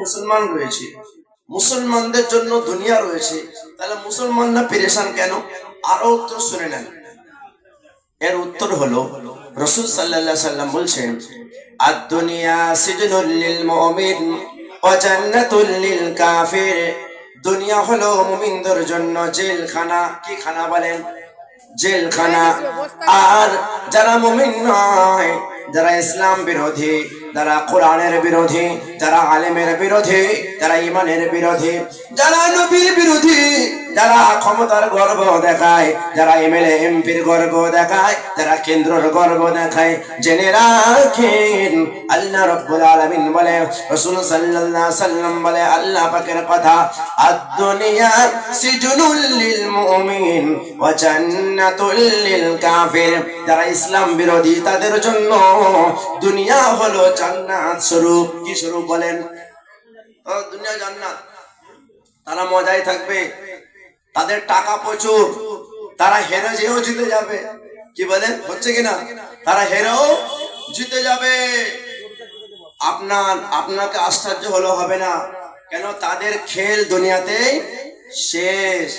মুসলমান রয়েছে, মুসলমানদের জন্য দুনিয়া রয়েছে, তাহলে মুসলমানরা পেরেশান কেন? আরো উত্তর শুনে নেন। এর উত্তর হলো রাসূল সাল্লাল্লাহু আলাইহি সাল্লাম বলছেন, আদ-দুনিয়া সিজনুল লিল মুমিন ওয়া জান্নাতুল লিল কাফির। দুনিয়া হলো মুমিনদের জন্য জেলখানা। কি খানা বলেন? জেলখানা। আর যারা মুমিন নয়, যারা ইসলাম বিরোধী, যারা কোরআনের বিরোধী, যারা আলেমের বিরোধী, যারা ইমানের বিরোধী, যারা নবীর বিরোধী, যারা ক্ষমতার গর্ব দেখায়, যারা এমএলএ এমপির গর্ব দেখায়, যারা কেন্দ্রের গর্ব দেখায়, জেনে রাখেন আল্লাহ রাব্বুল আলামিন বলে, রাসূল সাল্লাল্লাহু আলাইহি সাল্লাম বলে, আল্লাহ পাকের কথা, আদ-দুনিয়া সিজনুল লিল মুমিন ওয়া জান্নাতুল লিল কাফির। যারা ইসলাম বিরোধী তাদের জন্য দুনিয়া হলো জান্নাত স্বরূপ। কি স্বরূপ বলেন? দুনিয়া জান্নাত। তারা মজায় থাকবে, তাদের টাকা প্রচুর, তারা হেরে যেও জিতে যাবে। কি বলেন? হচ্ছে কিনা? তারা হেরেও জিতে যাবে। আপনাকে আশ্চর্য হলো হবে না, কেন? তাদের খেল দুনিয়াতে শেষ।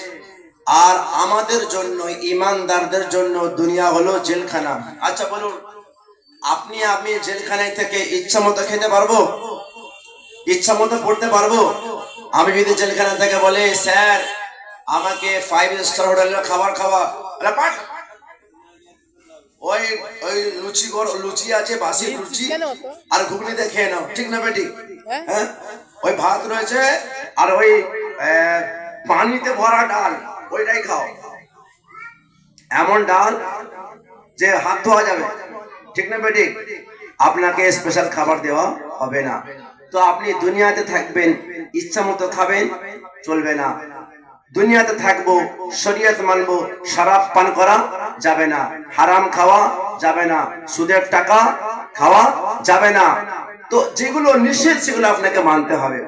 আর আমাদের জন্য, ইমানদারদের জন্য দুনিয়া হলো জেলখানা। আচ্ছা বলুন, আমি জেলখানায় থেকে ইচ্ছা মতো খেতে পারবো? ইচ্ছা মতো পড়তে পারবো? আমি যদি জেলখানা থেকে বলে, স্যার আমাকে 5 স্টার হোটেলের খাবার খাওয়া, ওই ওই লুচি আছে, বাসি লুচি আর ঘুগনি দিয়ে খেয়ে নাও, ঠিক না বেটি? হ্যাঁ, ওই ভাত রয়েছে আর ওই পানিতে ভরা ডাল, ওইটাই খাও। এমন ডাল যে হাত ধোয়া যাবে, ঠিক না বেটি? আপনাকে স্পেশাল খাবার দেওয়া হবে না। তো আপনি দুনিয়াতে থাকবেন, ইচ্ছা মতো খাবেন, চলবে না। দুনিয়াতে থাকবো, শরীয়ত মানবো, শরাব পান করা যাবে না, হারাম খাওয়া যাবে না, সুদের টাকা খাওয়া যাবে না। তো যেগুলো নিষেধ সেগুলো আপনাকে মানতে হবে।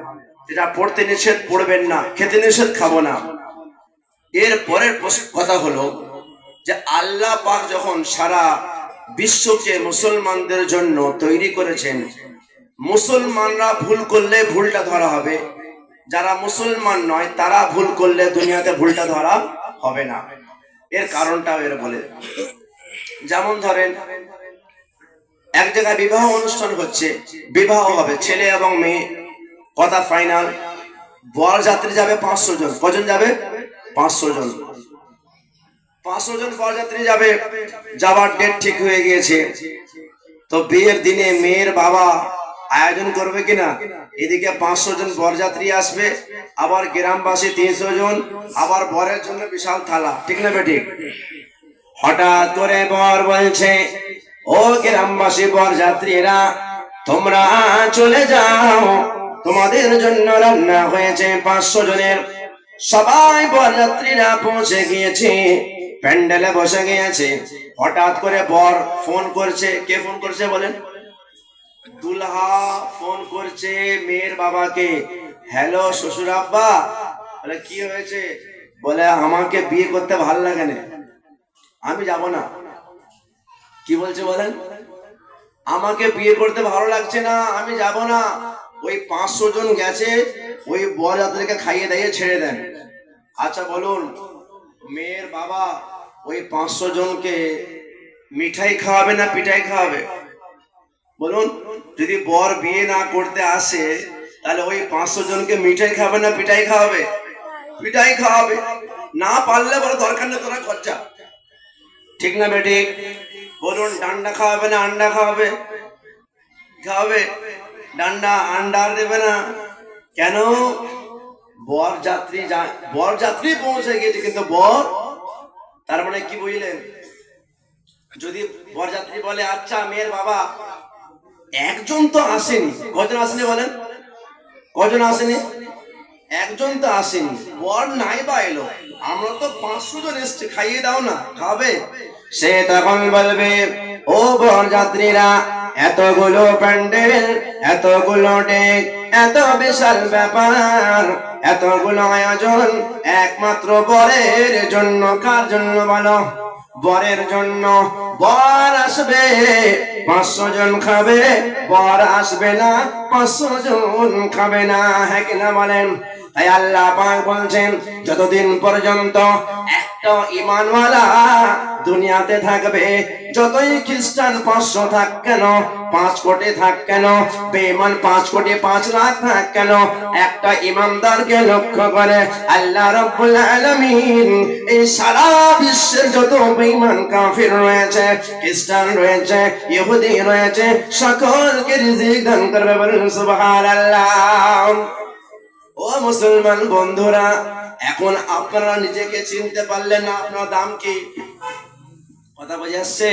যেটা পড়তে নিষেধ পড়বেন না, খেতে নিষেধ খাবো না। এর পরের কথা হলো যে আল্লাহ পাক যখন সারা বিশ্বকে মুসলমানদের জন্য তৈরি করেছেন, মুসলমানরা ভুল করলে ভুলটা ধরা হবে, যারা মুসলমান নয় তারা ভুল করলে দুনিয়াতে ভুলটা ধরা হবে না। এর কারণটাও এর বলে। যেমন ধরেন, এক জায়গায় বিবাহ অনুষ্ঠান হচ্ছে, বিবাহ হবে, ছেলে এবং মেয়ে, কথা ফাইনাল। বর যাত্রী যাবে 500 জন। কজন যাবে? 500 জন। 500 জন বরযাত্রী যাবে। যাবার ডেট ঠিক হয়ে গিয়েছে। তো বিয়ের দিনে মেয়ের বাবা আয়োজন করবে কিনা? এদিকে 500 জন বরযাত্রী আসবে, আবার গ্রামবাসী 300 জন, আবার বরের জন্য বিশাল থালা, ঠিক না বেটি? হঠাৎ করে বর বলছে, ও গ্রামবাসী বরযাত্রীরা, তোমরা চলে যাও, তোমাদের জন্য রান্না হয়েছে 500 জনের। সবাই বরযাত্রীরা পৌঁছে গিয়েছে, প্যান্ডেলে বসে গিয়েছে। হঠাৎ করে বর ফোন করছে। কে ফোন করছে বলেন? দুলহা ফোন করছে মেয়ের বাবাকে, হ্যালো শ্বশুর আব্বা। বলে কি হয়েছে? বলে আমাকে বিয়ে করতে ভালো লাগে না, আমি যাব না। কি বলছে বলেন? আমাকে বিয়ে করতে ভালো লাগছে না, আমি যাব না। ওই 500 জন গেছে, ওই বরযাত্রীকে খাইয়ে দাইয়ে ছেড়ে দেন। আচ্ছা বলুন, মেয়ের বাবা ওই 500 জনকে মিঠাই খাওয়াবে না পিঠাই খাওয়াবে? বলুন, যদি বর বিয়ে না করতে আসে তাহলে ওই 500 জনকে মিঠাই খাবে না পিঠাই খাওয়াবে? পিঠাই খাওয়াবে। না পারলে বলে দরকার নেই, তোরা খরচা, ঠিক না বেটি? বলুন, ডান্ডা খাওয়াবে না আন্ডা খাওয়াবে? খাওয়াবে। ডান্ডা আন্ডা দেবে না কেন? বরযাত্রী পৌঁছে গেছে, কিন্তু বর, তার মানে কি বুঝলেন? যদি বরযাত্রী বলে, আচ্ছা মেয়ের বাবা একজন তো আসেনি, কজন আসেনি বলেন? কজন আসেনি? একজন তো আসেনি, বর নাই বা এলো, আমরা তো 500 জন এসছি, খাইয়ে দাও না, খাবে? সে তখন বলবে, ও বরযাত্রীরা, এতগুলো প্যান্ডেল, এতগুলো ডেক, এত বিশাল ব্যাপার, এতগুলো আয়োজন একমাত্র বরের জন্য। কার জন্য বলো? বরের জন্য বর আসবে 500 জন খাবে, বর আসবে না 500 জন খাবে না। হ্যাঁ কিনা বলেন? তাই আল্লাহ পাক বলছেন যতদিন পর্যন্ত একটা ঈমানওয়ালা দুনিয়াতে থাকবে, যতই খ্রিস্টান 500 থাক কেন, 5 কোটি থাক কেন, বেঈমান 5 কোটি 5 লাখ থাক কেন, একটা ইমানদারকে লক্ষ্য করে আল্লাহ রাব্বুল আলামিন এই সারা বিশ্বের যত বেঈমান কাফির রয়েছে, খ্রিস্টান রয়েছে, ইহুদি রয়েছে, সকলকে রিজিক দান করবে। বলুন সুবহানাল্লাহ। ও মুসলমান বন্ধুরা, এখন আপনারা নিজেকে চিনতে পারলেন না আপনার দাম কি? কথা বোঝা যাচ্ছে?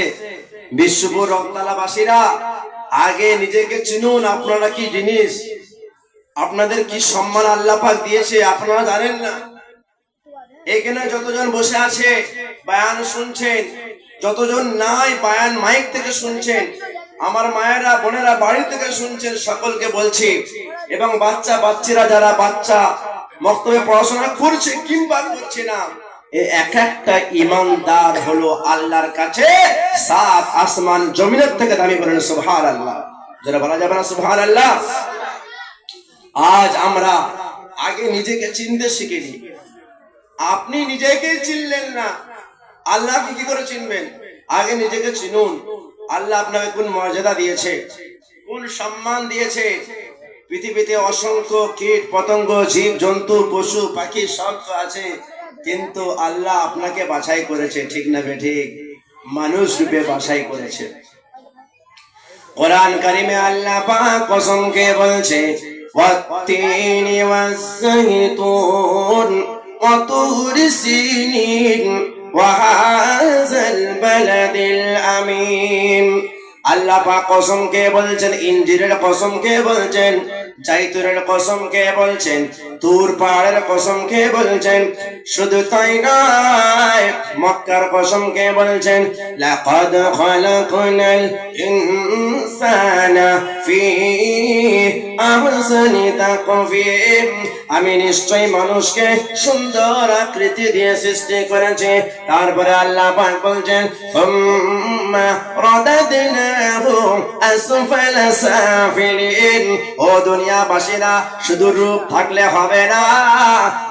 বিশ্বপুর রক্তলাবাসীরা আগে নিজেকে চিনুন, আপনারা কি জিনিস, আপনাদের কি সম্মান আল্লাহ পাক দিয়েছে আপনারা জানেন না? এখানে যতজন বসে আছে বয়ান শুনছেন, যতজন নাই বয়ান মাইক থেকে শুনছেন, আমার মায়েরা বোনেরা বাড়ি থেকে শুনছেন, সকলকে বলছি, এবং বাচ্চারা যারা বাচ্চা মক্তবে পড়াশোনা করছে কিংবা করছে না, এক একটা ইমানদার হলো আল্লাহর কাছে 7 আসমান জমিনের থেকে দামি। করেন সুবহানাল্লাহ। যারা বলা যাবে না সুবহানাল্লাহ? আজ আমরা আগে নিজেকে চিনতে শিখিনি। আপনি নিজেকে চিনলেন না, আল্লাহকে কি করে চিনবেন? আগে নিজেকে চিনুন। আল্লাহ আপনাকে কোন মর্যাদা দিয়েছে, কোন সম্মান দিয়েছে। পৃথিবীতে অসংখ্য কীট পতঙ্গ, জীব জন্তু, পশু পাখি সব তো আছে, কিন্তু আল্লাহ আপনাকে বাছাই করেছে, ঠিক না বেঠিক? মানুষ রূপে বাছাই করেছে। কোরআন কারিমে আল্লাহ পাক কসম খেয়ে বলছে ওয়াত-তিনি ওয়াজ-যাইতুন ওয়া তুরি সিনিন ওয়া হাযাল বালাদিল আমিন। আল্লাহ পাক কসম খেয়ে বলছেন, ইনজিরের কসম খেয়ে বলছেন, জাইতুনের কসম খেয়ে বলছেন, তুর পাহাড়ের কসম খেয়ে বলছেন। শুধু তাই নয়, মক্কার কসম খেয়ে বলছেন লাকাদ খালাকনাল ইনসানা ফি আহসানি তাকওয়িম। আমি নিশ্চয়ই মানুষকে সুন্দর আকৃতি দিয়ে সৃষ্টি করেছি। তারপরে আল্লাহ পাক বলছেন সুম্মা রাদাদনাহু আসফালা সাফিলিন। ও দুনিয়াবাসীরা, শুধু রূপ থাকলে হবে না,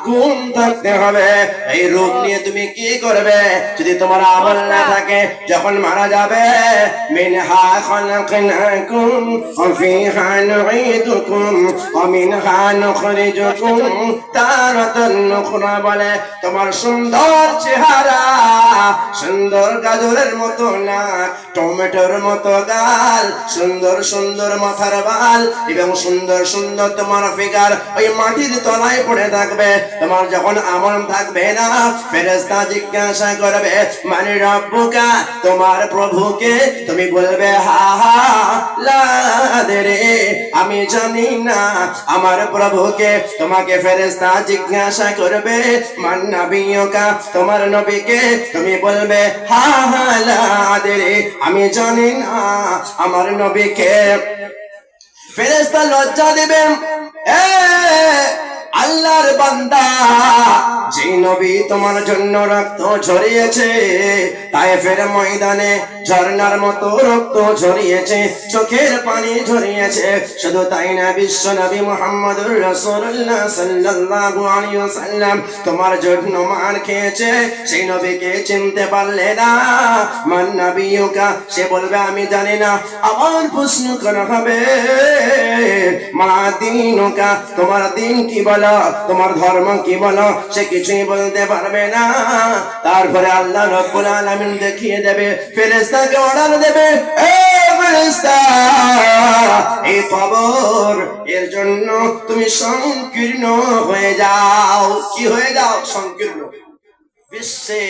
গুণ থাকতে হবে। এই রূপ নিয়ে তুমি কি করবে যদি তোমার আমল না থাকে? যখন মারা যাবে, মিনহা খালাকনাকুম ওয়া ফিহা নুঈদুকুম ওয়া মিনহা নুখরিজুকুম তারাতান উখরা। বলে তোমার সুন্দর চেহারা, সুন্দর গাজরের মতো নাক, টমেটোর মতো গাল, সুন্দর সুন্দর মাথার বাল, এবং সুন্দর সুন্দর তোমার ফিগার ওই মাটির তলায় পড়ে থাকবে। তোমার যখন আমল থাকবে না, ফেরেশতা জিজ্ঞাসা করবে মান রাব্বুকা, তোমার প্রভুকে? তুমি বলবে হা হা লা আদরি, আমি জানি না আমার প্রভুকে। তোমাকে ফেরেশতা জিজ্ঞাসা করবে মান নাবিয়ুকা, তোমার নবীকে? তুমি বলবে হা হা লা আদরি, আমি জানি না আমার নবীকে। ফেরেশতা লজ্জা দিবেন, এ আল্লাহর বান্দা, যে নবী তোমার জন্য রক্ত ঝরিয়েছে, তায়েফের ময়দানে ঝর্ণার মতো রক্ত ঝরিয়েছে, চোখের পানি ঝরিয়েছে। শুধু তাই না, বিশ্ব নবী মুহাম্মদুর রাসূলুল্লাহ সাল্লাল্লাহু আলাইহি ওয়াসাল্লাম তোমার জন্য মার খেয়েছে, সেই নবীকে চিনতে পারলে না। মান নাবিয়ুকা, সে বলবে আমি জানি না। আবার প্রশ্ন করা হবে মা দীনুকা, তোমার দিন কি বলো, তোমার ধর্ম কি বলো? সে কিছুই বলতে পারবে না। তারপরে আল্লাহ রাব্বুল আলামিন দেখিয়ে দেবে, ফেরেশতাকে অর্ডার দেবে, এ ফেরেশতা, এই কবর এর জন্য তুমি সংকীর্ণ হয়ে যাও। কি হয়ে যাও? সংকীর্ণ। বিশ্বে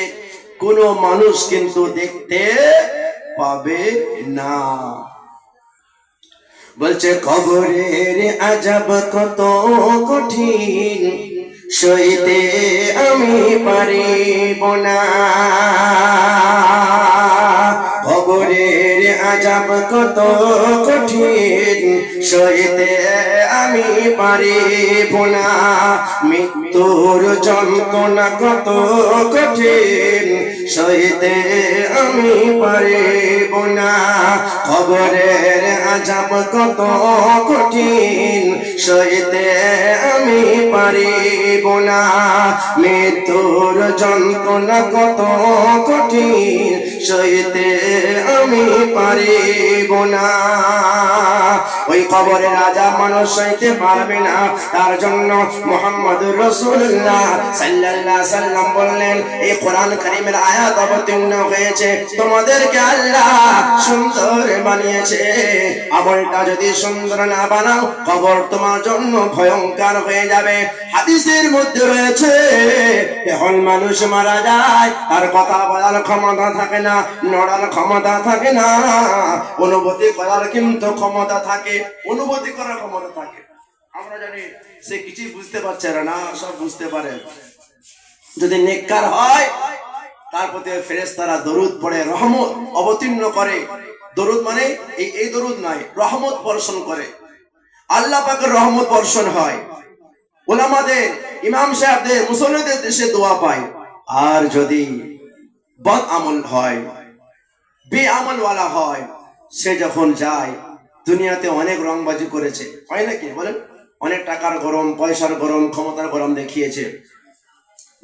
কোনো মানুষ কিন্তু দেখতে পাবে না। বলছে কবরের আযাব কত কঠিন, সইতে আমি পারিব না। কবরের আযাব কত কঠিন, সইতে আমি পারিব না। মৃত্যুর যন্ত্রণা কত কঠিন, সইতে আমি পারিব না। কবরের আযাব কত কঠিন, সইতে আমি পারিব না। মৃত্যুর যন্ত্রণা কত কঠিন, সইতে আমি পারিব না। ওই কবরের আযাব মানুষ সইতে পারবে না। তার জন্য মুহাম্মদুর রাসূলুল্লাহ সাল্লাল্লাহু আলাইহি সাল্লাম বললেন, এই কোরআন কারীমের আয়াত অবতীর্ণ হয়েছে, তোমাদেরকে আল্লাহ সুন্দর বানিয়েছে, আমলটা যদি সুন্দর না বানাও কবর তোমার জন্য ভয়ঙ্কর হয়ে যাবে। হাদিসের মধ্যে রয়েছে, এখন মানুষ মারা যায় আর কথা বলার ক্ষমতা থাকে না, নড়ার ক্ষমতা থাকে না, অনুভূতি করার কিন্তু ক্ষমতা থাকে, অনুভূতি করার ক্ষমতা থাকে। আমরা জানি সে কিছুই বুঝতে পারছে না, সব বুঝতে পারে। যদি নেককার হয় তার প্রতি ফেরেশতারা দরুদ পড়ে, রহমত অবতীর্ণ করে। দরুদ মানে এই দরুদ নয়, রহমত বর্ষণ করে। আল্লাহ পাকের রহমত বর্ষণ হয়, উলামাদের, ইমাম সাহেবদের, মুসল্লিদের দেশে দোয়া পায়। আর যদি বদ আমল হয়, বেআমল ওয়ালা হয়, সে যখন যায়, দুনিয়াতে অনেক রংবাজি করেছে, হয় নাকি বলেন? অনেক টাকার গরম, পয়সার গরম, ক্ষমতার গরম দেখিয়েছে,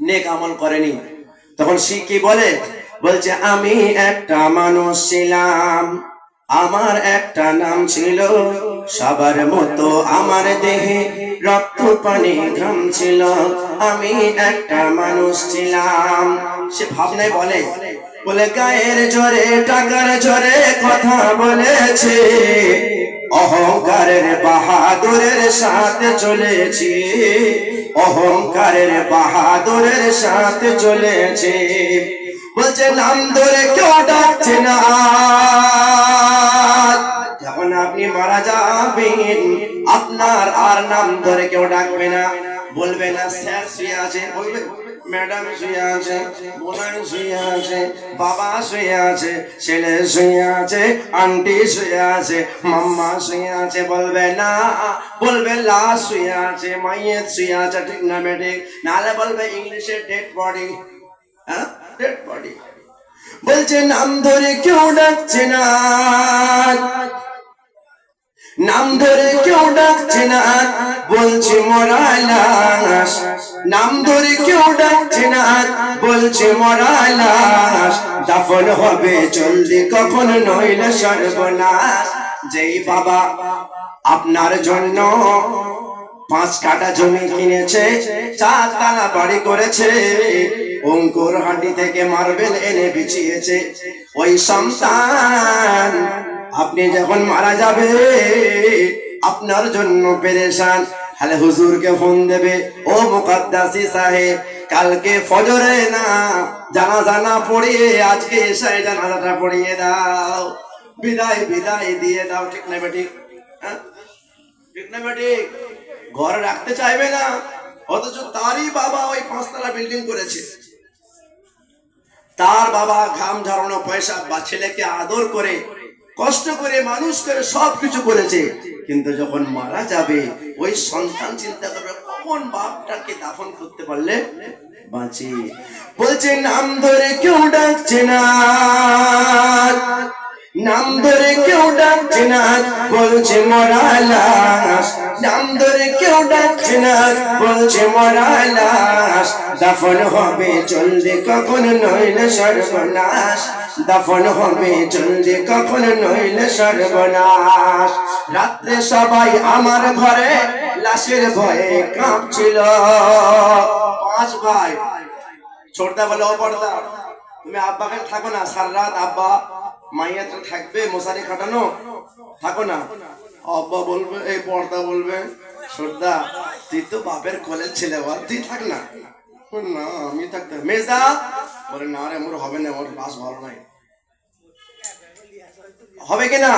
নেক আমল করেনি। তখন সে কি বলে? বলছে, আমি একটা মানুষ ছিলাম, আমার একটা নাম ছিল, সবার মতো আমার দেহে রক্ত পানি ঘাম ছিল, আমি একটা মানুষ ছিলাম। সে ভাবনায় বলে, বলে গায়ের জোরে, টাকার জোরে কথা বলেছে, অহংকারের বাহাদুরের সাথে চলেছি, অহংকারের বাহাদুরের সাথে চলেছে। বলছে নাম ধরে কেউ ডাকছে না, যখন আপনি মারা যাবেন আপনার আর নাম ধরে কেউ ডাকবে না, বলবে না স্যার শুয়ে আছে, বলবে ম্যাডাম শুয়ে আছে, বোন শুয়ে আছে, বাবা শুয়ে আছে, ছেলে শুয়ে আছে, আন্টি শুয়ে আছে, মাম্মা শুয়ে আছে, বলবে না, বলবে লাশ শুয়ে আছে, মাইয়েত শুয়ে আছে, ঠিক না বেঠিক? নাহলে বলবে ইংলিশে ডেড বডি, হ্যাঁ ডেড বডি। বলছে নাম ধরে কেউ ডাকছে না, নাম ধরে কেউ ডাকছে না, বলছে মরা লাশ, নাম ধরে কেউ ডাকছে না, বলছে মরা লাশ, দাফন হবে জলদি কখন নইলে সর্বনাশ। যেই বাবা আপনার জন্য 5 কাঠা জমি কিনেছে, 4 তলা বাড়ি করেছে, অঙ্কুর হাঁটি থেকে মার্বেল এনে বিছিয়েছে, ওই সন্তান আপনি যখন মারা যাবে আপনার জন্য পেরেশান। তাহলে হুজুরকে ফোন দেবে, ও মুকাদ্দাসি সাহেব, কালকে ফজরে না জানাজা না পড়িয়ে আজকে এশায় জানাজাটা পড়িয়ে দাও, বিদায় বিদায় দিয়ে দাও, ঠিক না বেটি? ঠিক না বেটি? ঘরে রাখতে চাইবে না, অথচ তারই বাবা ওই 5 তলা বিল্ডিং করেছে, তার বাবা ঘাম ঝরানো পয়সা বা ছেলেকে আদর করে কষ্ট করে মানুষ করে সবকিছু করেছে, কিন্তু যখন মারা যাবে ওই সন্তান চিন্তা করবে কখন বাপটাকে দাফন করতে পারলে বাঁচি। বলছে নাম ধরে কেউ ডাকছে না, নাম ধরে কেউ ডাকছে না, বলছে মরা লাশ, নাম ধরে কেউ ডাকছে না, বলছে মরা লাশ, দাফন হবে জলদি কখন নইলে সর্বনাশ, দাফন হবে জলদি কখন নইলে সর্বনাশ। রাত্রে সবাই আমার ঘরে লাশের ভয়ে কাঁপছিল। 5 ভাই, ছোটদা বলে, ও বড়দা তুমি আব্বাকে থাকো না, সারা রাত আব্বা মাইয়া তো থাকবে, মশারি খাটানো, থাকো না। আব্বা বলবে, এই বড়দা বলবে, ছোটদা তুই তো বাপের কোলের ছেলে, তুই থাক না। না আমি থাকতে। মেজদা বলে, না রে মোর হবে না, ওর লাশ ভালো নাই। হবে কিনা?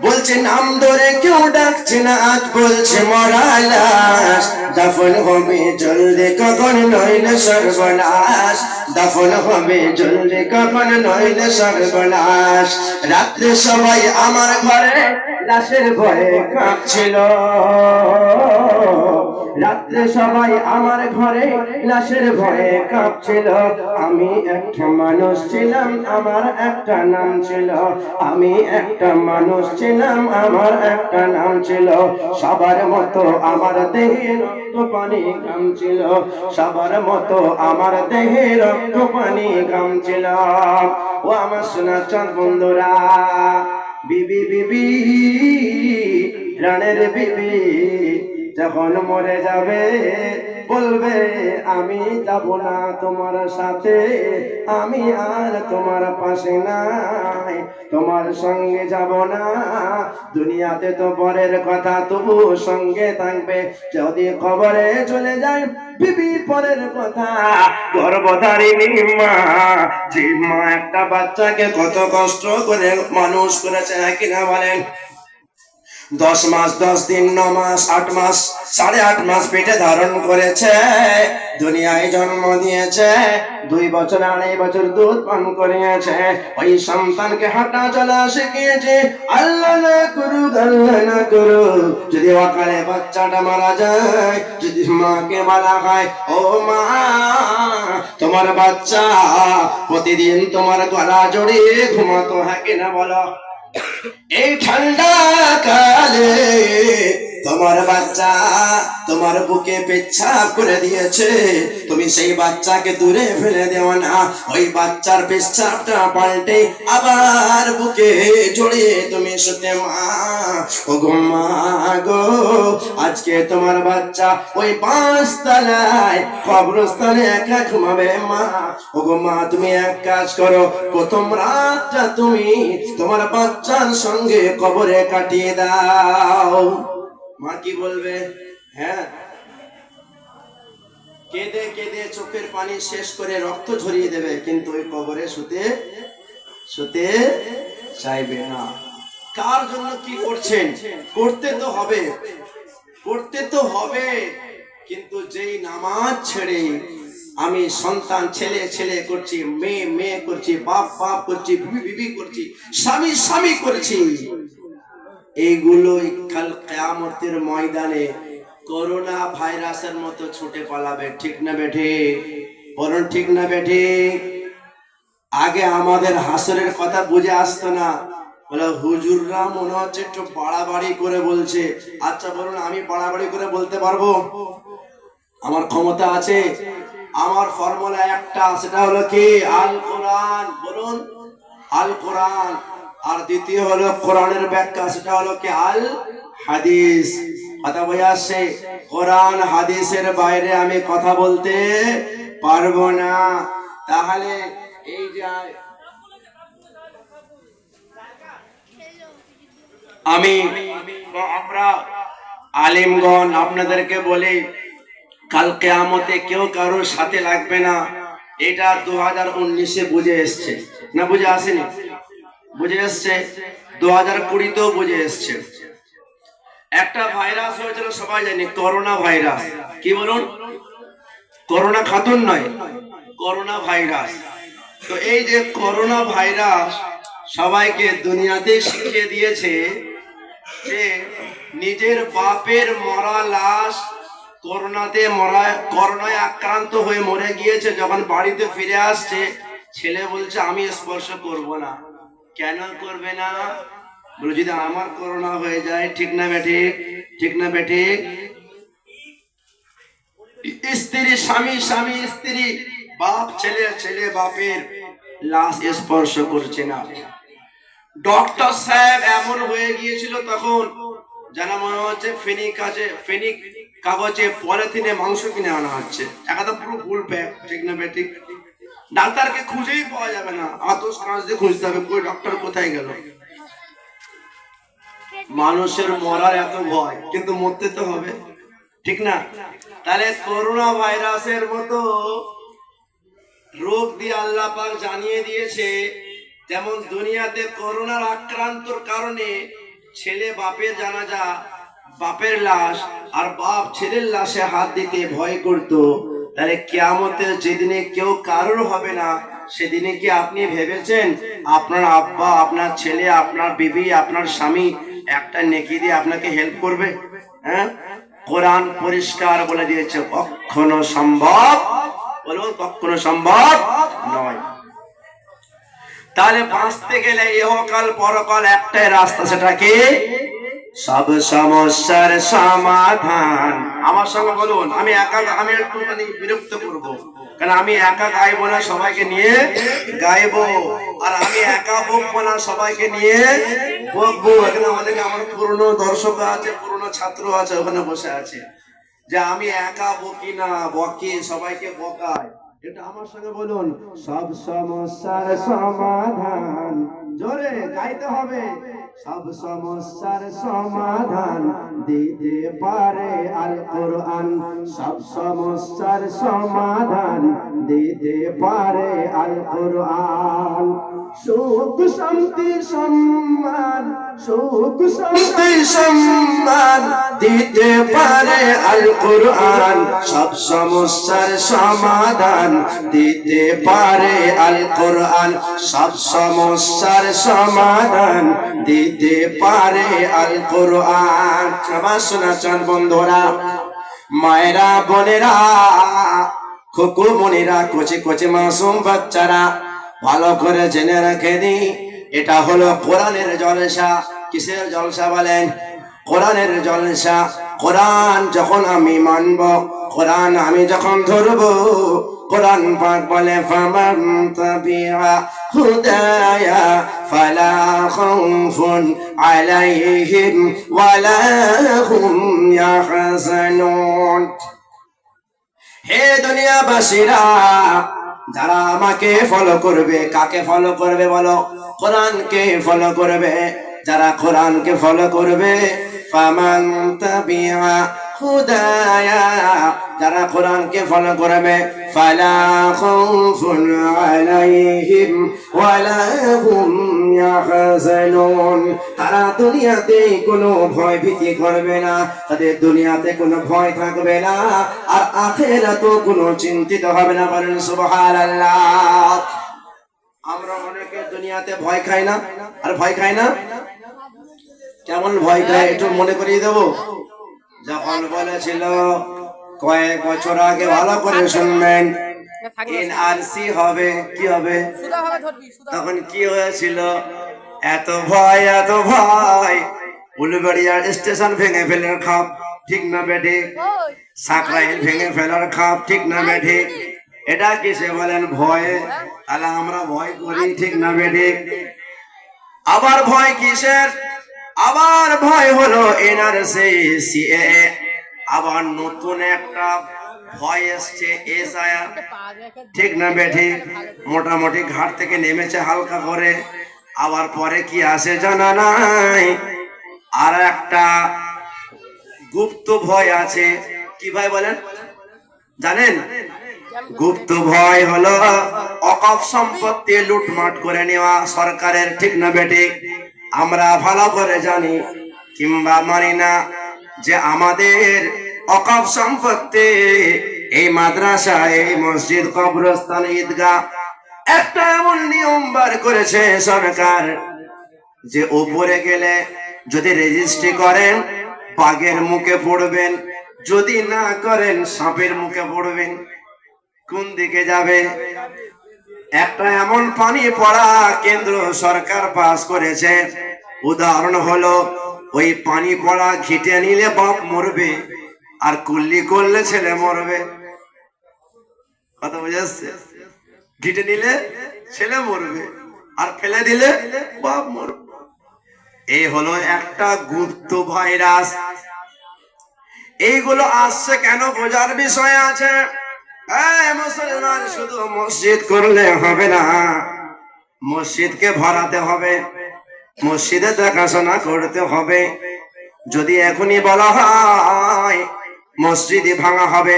বলছে নাম ধরে কেউ ডাকছে না, আজ বলছে মরা লাশ, দাফন হবে জলদি কখন নইলে সর্বনাশ, দাফন হবে জলদি কখন নইলে সর্বনাশ। রাত্রে সবাই আমার ঘরে লাশের ভয়ে কাঁপছিল, রাত্রে সবাই আমার ঘরে লাশের ভয়ে কাঁপছিল। আমি একটা মানুষ ছিলাম, আমার একটা নাম ছিল। আমি একটা মানুষ ছিলাম, আমার একটা নাম ছিল। সবার মতো আমার দেহে রক্ত পানি ঘাম ছিল। সবার মতো আমার দেহে রক্ত পানি ঘাম ছিল। ও আমার সোনা চাঁদ বন্ধুরা, বিবি বিবি প্রাণের বিবি যখন মরে যাবে বলবে আমি যাব না তোমার সাথে, আমি আর তোমার পাশে নাই, তোমার সঙ্গে যাব না। দুনিয়াতে তো পরের কথা, তবু সঙ্গে থাকবে। যদি কবরে চলে যায় বিবি পরের কথা। গর্ভধারিণী মা, যে মা একটা বাচ্চাকে কত কষ্ট করে মানুষ করেছে কিনা বলেন। 10 মাস 10 দিন 9 মাস 8 মাস 8.5 মাস পেটে ধারণ করেছে, দুনিয়ায় জন্ম দিয়েছে, 2 বছর 2.5 বছর দুধ পান করিয়েছে। ওই সন্তানকে হাঁটা চলা শিখিয়েছে। আল্লাহ না করুক, আল্লাহ না করুক, যদি অকালে বাচ্চাটা মারা যায়, যদি মাকে বলা হয় ও মা তোমার বাচ্চা প্রতিদিন তোমার গলা জড়িয়ে ঘুমাতো, হ্যাঁ কিনা বলো? এই ঠান্ডা কালে তোমার বাচ্চা তোমার বুকে পেচ্ছাপ করে দিয়েছে, তুমি সেই বাচ্চাকে দূরে ফেলে দেও না। ওই বাচ্চার পেচ্ছাপটা পাল্টে আবার বুকে জড়িয়ে তুমি শুতে মা। ও গো মা গো, আজকে তোমার বাচ্চা ওই 5 তলায় কবরস্থানে একা ঘুমাবে মা। ও গো মা, তুমি এক কাজ করো, প্রথম রাতটা তুমি তোমার বাচ্চার সঙ্গে কবরে কাটিয়ে দাও। মা কি বলবে? হ্যাঁ, কেঁদে কেঁদে চোখের পানি শেষ করে রক্ত ঝরিয়ে দেবে, কিন্তু ওই কবরে শুতে শুতে চাইবে না। কার জন্য কি করছেন? করতে তো হবে, করতে তো হবে, কিন্তু যেই নামাজ ছেড়ে আমি সন্তান ছেলে ছেলে করছি, মেয়ে মেয়ে করছি, বাপ বাপ করছি, বিবি বিবি করছি, স্বামী স্বামী করছি, এইগুলোই কাল কিয়ামতের ময়দানে করোনা ভাইরাসের মতো ছুটে পালাবে। ঠিক না বেঠে? বলুন ঠিক না বেঠে? আগে আমাদের হাসরের কথা বুঝে আসতো না, বলে হুজুররা মনে হচ্ছে একটু বাড়াবাড়ি করে বলছে। আচ্ছা বলুন, আমি বাড়াবাড়ি করে বলতে পারবো? আমার ক্ষমতা আছে। আমার ফর্মুলা একটা, সেটা হলো কি? আল কোরআন। বলুন আল কোরআন। আর দ্বিতীয় হলো কোরআনের ব্যাখ্যা, সেটা হলো কি? আল হাদিস। কথা বোঝা আসছে? কোরআন হাদিসের বাইরে আমি কথা বলতে পারবো না। তাহলে এই যে আমরা আলিমগণ আপনাদেরকে বলি, কাল কিয়ামতে কেউ কারোর সাথে লাগবে না। এটা 2019-এ বুঝে এসছে না? বুঝে আসেনি? বুঝে এসছে। 2020-তেও বুঝে এসছে। একটা ভাইরাস হয়েছিল সবাই জানি, করোনা ভাইরাস। কি বলুন? করোনা খাতুন নয়, করোনা ভাইরাস। তো এই যে করোনা ভাইরাস সবাইকে দুনিয়াতে শিখিয়ে দিয়েছে যে নিজের বাপের মরা লাশ করোনায় আক্রান্ত হয়ে মরে গিয়েছে, যখন বাড়িতে ফিরে আসছে ছেলে বলছে আমি স্পর্শ করব না। কেন করবে না? বলে যদি আমার করোনা হয়ে যায়। ঠিক না বেঠে? ঠিক না বেঠে? স্ত্রী স্বামী, স্বামী স্ত্রী, বাপ ছেলে, ছেলে বাপের লাশ স্পর্শ করছে না। ডক্টর সাহেব এমন হয়ে গিয়েছিল তখন, যেন মনে হচ্ছে ফেনিক কাগজে পলিথিনে মাংস কিনে আনা হচ্ছে, একটা পুরো ফুল প্যাক। ঠিক না বেঠিক? ডাক্তারকে খুঁজেই পাওয়া যাবে না, আতস কাঁচ দিয়ে খুঁজতে হবে কই ডক্টর কোথায় গেল। মানুষের মরার এত ভয়, কিন্তু মরতে তো হবে। ঠিক না? তাহলে করোনা ভাইরাসের মতো রোগ দিয়ে আল্লাহ পাক জানিয়ে দিয়েছে, যেমন দুনিয়াতে করোনার আক্রান্তর কারণে ছেলে বাপের জানাজা, বাপের লাশ আর বাপ ছেলের লাশে হাত দিতে ভয় করত, তাহলে কিয়ামতের যেদিনে কেউ কারোর হবে না, সেদিনে কি আপনি ভেবেছেন আপনার আব্বা, আপনার ছেলে, আপনার বিবি, আপনার স্বামী একটা নেকি দিয়ে আপনাকে হেল্প করবে? হ্যাঁ, কোরআন পরিষ্কার বলে দিয়েছে কখনো সম্ভব, বলুন কখনো সম্ভব নয়। তাহলে বাঁচতে গেলে ইহকাল পরকাল একটাই রাস্তা, সেটা কি? সব সমস্যার সমাধান। আমার সঙ্গে বলুন, আমি একা, আমি একটু বিরক্ত করবো, কারণ আমি একা গাইবো না, সবাইকে নিয়ে গাইবো। আর আমি একা বকবো না, সবাইকে নিয়ে বকবো। এখানে অনেকে আমার পুরনো দর্শক আছে, পুরনো ছাত্র আছে, ওখানে বসে আছে, যে আমি একা বকি না, বকি সবাইকে বকাই। এটা আমার সঙ্গে বলুন, সব সমস্যার সমাধান। জোরে গাইতে হবে। সব সমস্যার সমাধান দিতে পারে আল কোরআন। সব সমস্যার সমাধান দিতে পারে আল কোরআন। সুখ শান্তি সম্মান, সুখ শান্তি সম্মান দিতে পারে আল কোরআন। সব সমস্যার সমাধান দিতে পারে আল কোরআন। সব সমস্যার সমাধান দিতে পারে আল কোরআন। আমার শোনা চান বন্ধুরা, মায়েরা, বোনেরা, খুকু মনিরা, কচি কচি মাসুম বাচ্চারা, ভালো করে জেনে রেখে নি, এটা হলো কোরআনের জলসা। কিসের জলসা বলেন? কোরআনের জলসা। কোরআন যখন আমি মানব, কোরআন আমি যখন ধরব, কোরআন পাক বলে ফামান তাবিআ হুদায়া ফালা খাউফুন আলাইহিম ওয়ালা হুম ইয়াহজানুন। হে দুনিয়াবাসীরা, যারা আমাকে ফলো করবে, কাকে ফলো করবে বলো? কোরআনকে ফলো করবে। যারা কোরআনকে ফলো করবে, ফামান তাবিআ হুদায়া, যারা কোরআনকে ফলো করবে, ফালা খাউফুন আলাইহিম ওয়ালা হুম ইয়াহজানুন। তারা দুনিয়াতে কোনো ভয় ভীতি করবে না, তাদের দুনিয়াতে কোনো ভয় থাকবে না, আর আখিরাতেও কোনো চিন্তিত হবে না। বলেন সুবহানাল্লাহ। আমরা অনেকে দুনিয়াতে ভয় খাই না, আর ভয় খাই না। কেমন ভয় খায় একটু মনে করিয়ে দেবো। যখন বলেছিল কয়েক বছর আগে, ভালো করে শুনবেন, এনআরসি হবে, কি হবে, তখন কি হয়েছিল? এত ভয়, এত ভয়, উলুবেড়িয়া স্টেশন ভেঙে ফেলার খাপ, ঠিক না বেঠে? সাকরাইল ভেঙে ফেলার খাপ, ঠিক না বেঠে? এটা কিসে বলেন? ভয়। তাহলে আমরা ভয় করি, ঠিক না বেঠে? আবার ভয় কিসের? আবার ভয় হলো এনআরসি, সিএএ। আবার নতুন একটা ভয় এসছে, এসআইআর, ঠিক না বেঠি? মোটামুটি ঘাট থেকে নেমেছে হালকা করে। আবার পরে কি আসে জানা নাই। আর একটা গুপ্ত ভয় আছে। কি ভয় বলেন? জানেন? গুপ্ত ভয় হলো অকফ সম্পত্তি লুটমাট করে নেওয়া সরকারের, ঠিক না বেঠি? আমরা ভালো করে জানি কিংবা মানি না যে আমাদের অকফ সম্পত্তি, এই মাদ্রাসা, এই মসজিদ, কবরস্থান, ঈদগাহ, একটা এমন নিয়ম বার করেছে সরকার যে উপরে গেলে যদি রেজিস্ট্রি করেন, বাঘের মুখে পড়বেন, যদি না করেন সাপের মুখে পড়বেন। কোন দিকে যাবে? একটা এমন পানি পড়া কেন্দ্র সরকার পাস করেছে। উদাহরণ হলো, ওই পানি পড়া ঘিটে নিলে বাপ মরবে, আর কুল্লি করলে ছেলে মরবে। কথা বুঝাচ্ছে? ঘিটে নিলে ছেলে মরবে, আর ফেলে দিলে বাপ মরবে। এই হলো একটা গুপ্ত ভাইরাস। এইগুলো আসছে কেন বোঝার বিষয় আছে। মুসলমান শুধু মসজিদ করলে হবে না, মসজিদকে ভরাতে হবে, মসজিদে দেখাশোনা করতে হবে। যদি এখনই বলা হয় মসজিদে ভাঙা হবে,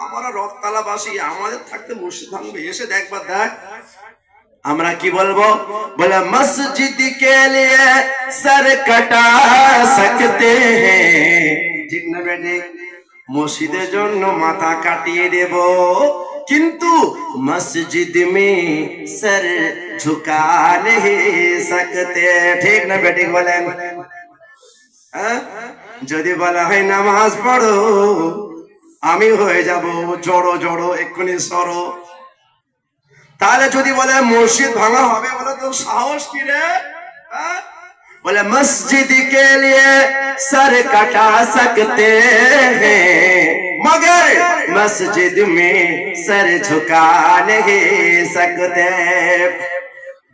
আমরা রথতলাবাসী, আমাদের থাকতে মসজিদ ভাঙবে, এসে দেখবার দেখ। আমরা কি বলবো? বলে মসজিদ কে লিয়ে সর কটা সকতে হ্যাঁ, ঠিক না বেটে? মসজিদের জন্য মাথা কাটিয়ে দেব, কিন্তু মসজিদ মে সর ঝুকা नहीं सकते, ঠিক না বেটি বলেন? যদি বলা হয় নামাজ পড়ো, আমি হয়ে যাব জড়ো জড়ো, এক্ষুনি সরো। তাহলে যদি বলে মসজিদ ভাঙা হবে, বলে তো সাহস কি রে? बोले मस्जिद के लिए सर कटा सकते हैं, मगर मस्जिद में सर झुका नहीं सकते।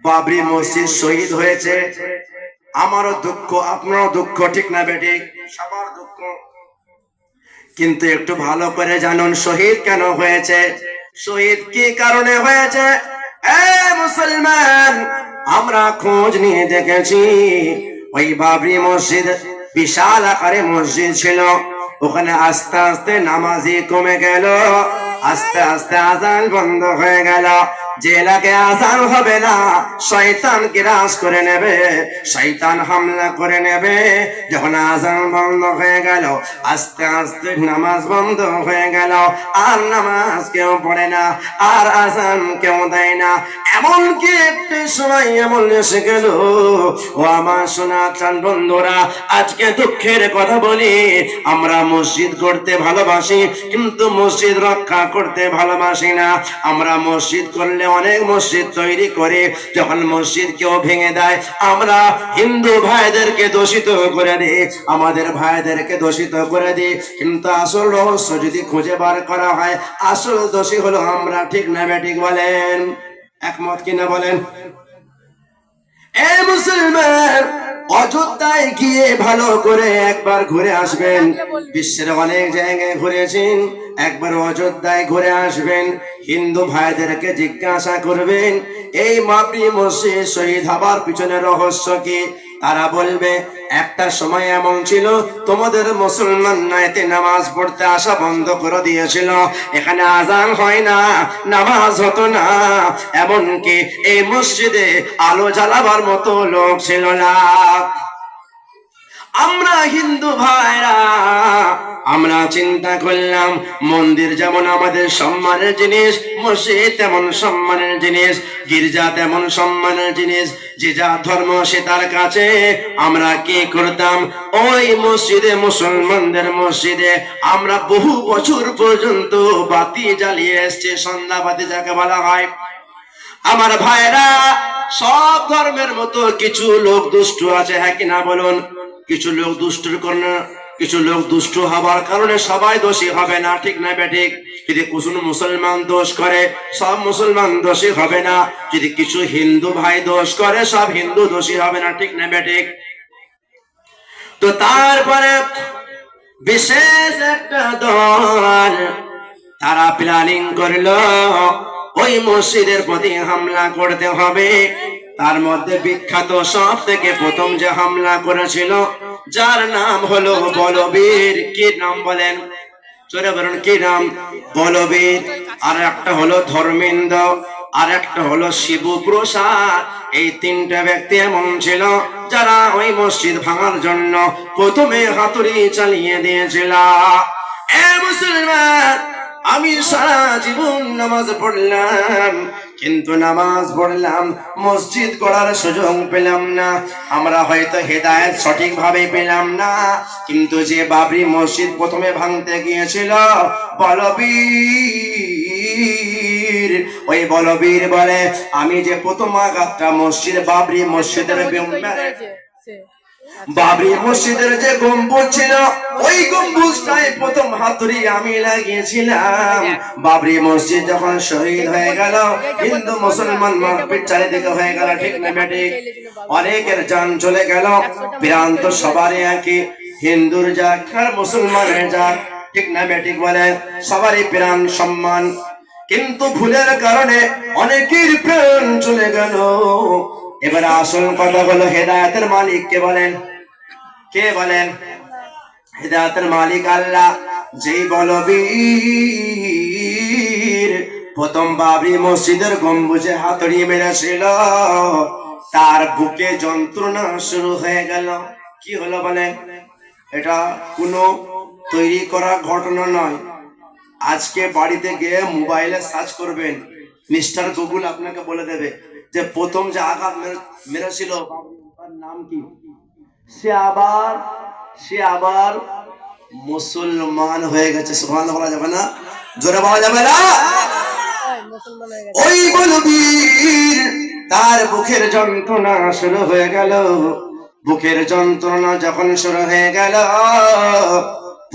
বাবরি মসজিদ শহীদ হয়েছে, আমারও দুঃখ, আপনারও দুঃখ, ঠিক না বেঠিক? সবার দুঃখ। কিন্তু একটু ভালো করে জানুন শহীদ কেন হয়েছে, শহীদ কি কারণে হয়েছে। মুসলমান, আমরা খোঁজ নিয়ে দেখেছি, ওই বাবরি মসজিদ বিশাল আকারে মসজিদ ছিল, ওখানে আস্তে আস্তে নামাজি কমে গেল, আস্তে আস্তে আজান বন্ধ হয়ে গেল। যে এলাকায় আজান হবে না, শয়তান গ্রাস করে নেবে, শয়তান হামলা করে নেবে। যখন আজান বন্ধ হয়ে গেল, আস্তে আস্তে নামাজ বন্ধ হয়ে গেল, আর নামাজ কেউ পড়ে না, আর আজান কেউ দেয় না। এমনকি একটু সময় এমন এসে গেল, ও আমার সনাতন বন্ধুরা, আজকে দুঃখের কথা বলি, আমরা মসজিদ করতে ভালোবাসি, কিন্তু মসজিদ রক্ষা করতে ভালোবাসি না। আমরা মসজিদ করলে অনেক মসজিদ তৈরি করে, যখন মসজিদ কেউ ভেঙে দেয়, আমরা হিন্দু ভাইদেরকে দোষিত করে দিই, আমাদের ভাইদেরকে দোষিত করে দিই। কিন্তু আসল রহস্য যদি খুঁজে বার করা হয়, আসল দোষী হলো আমরা, ঠিক না বেঠিক বলেন? একমত কিনা বলেন? এই মুসলমান, অযোধ্যায় গিয়ে ভালো করে একবার ঘুরে আসবেন। বিশ্বের অনেক জায়গায় ঘুরেছেন, একবার অযোধ্যায় ঘুরে আসবেন। হিন্দু ভাইদেরকে জিজ্ঞাসা করবেন, এই বাবরি মসজিদ শহীদ হবার পিছনে রহস্য কি? তারা বলবে, একটা সময় এমন ছিল, তোমাদের মুসলমান নাইতে নামাজ পড়তে আসা বন্ধ করে দিয়েছিল, এখানে আজান হয় না, নামাজ হতো না, এমনকি এই মসজিদে আলো জ্বালাবার মতো লোক ছিল না। আমরা হিন্দু ভাইরা, আমরা চিন্তা করলাম, মন্দির যেমন আমাদের সম্মানের জিনিস, মসজিদ তেমন সম্মানের জিনিস, গির্জা তেমন সম্মানের জিনিস, যে যা ধর্ম সে তার কাছে। আমরা কি করতাম, ওই মসজিদে, মুসলমানদের মসজিদে আমরা বহু বছর পর্যন্ত বাতি জ্বালিয়ে এসছে, সন্ধ্যা বাতি যাকে বলা হয়। আমার ভাইরা, সব ধর্মের মতো কিছু লোক দুষ্ট আছে, হ্যাঁ কিনা বলুন? কিছু লোক দুষ্টুর কারণে, কিছু লোক দুষ্ট হবার কারণে সবাই দোষী হবে না, ঠিক না বেঠিক? যদি কিছু মুসলমান দোষ করে, সব মুসলমান দোষী হবে না। যদি কিছু হিন্দু ভাই দোষ করে, সব হিন্দু দোষী হবে না, ঠিক না বেঠিক? তো তারপরে বিশেষ একটা দল, তারা প্ল্যানিং করলো ওই মসজিদের প্রতি হামলা করতে হবে। তার মধ্যে বিখ্যাত সব থেকে প্রথম যে হামলা করেছিল, যার নাম হলো বলবীর। কি নাম বলেন? চলে বলুন, কি নাম? বলবীর। আর একটা হলো ধর্মেন্দ্র, আর একটা হলো শিবপ্রসাদ। এই তিনটা ব্যক্তি এমন ছিল, যারা ওই মসজিদ ভাঙার জন্য প্রথমে হাতুড়ি চালিয়ে দিয়েছিল। এ মুসলমান, আমি সারা জীবন নামাজ পড়লাম, কিন্তু নামাজ পড়লাম, মসজিদ গড়ার সুযোগ পেলাম না। আমরা হয়তো হেদায়েত সঠিক ভাবে পেলাম না, কিন্তু যে বাবরি মসজিদ প্রথমে ভাঙতে গিয়েছিল বলবীর, ওই বলবীর বলে, আমি যে প্রথম আঘাতটা মসজিদ বাবরি মসজিদের বাবরি মসজিদের যে গম্বুজ ছিল, ওই গম্বুজটাই প্রথম হাতুড়ি আমি লাগিয়েছিলাম। বাবরি মসজিদ যখন শহীদ হয়ে গেল, হিন্দু মুসলমান মারপিট চারিদিকে হয়ে গেল, ঠিক না বেঠিক? অনেকের জান চলে গেল, প্রাণ তো সবারই একই, হিন্দুর যাক আর মুসলমানের যাক, ঠিক না বেঠিক বলে? সবারই প্রাণ সম্মান, কিন্তু ভুলের কারণে অনেকের প্রাণ চলে গেল। এবার আসল কথা হলো, হেদায়েতের মালিক কে বলেন? কে বলেন? হেদায়েতের মালিক আল্লাহ। যেই বলবীর প্রথম বাবরি মসজিদের গম্বুজে হাতুড়ি মেরেছিল, তার বুকে যন্ত্রণা শুরু হয়ে গেল। কি হলো বলেন? এটা কোনো তৈরি করা ঘটনা নয়। আজকে বাড়িতে গিয়ে মোবাইলে সার্চ করবেন, মিস্টার গুগল আপনাকে বলে দেবে যে প্রথম যে আঘাত মেরেছিল তার নাম কি। সে আবার সে আবার মুসলমান হয়ে গেছে। সুবহানাল্লাহ বলা যাবে না? জোরে বলা যাবে না? ওই বলবীর তার বুকের যন্ত্রণা শুরু হয়ে গেল। বুকের যন্ত্রণা যখন শুরু হয়ে গেল,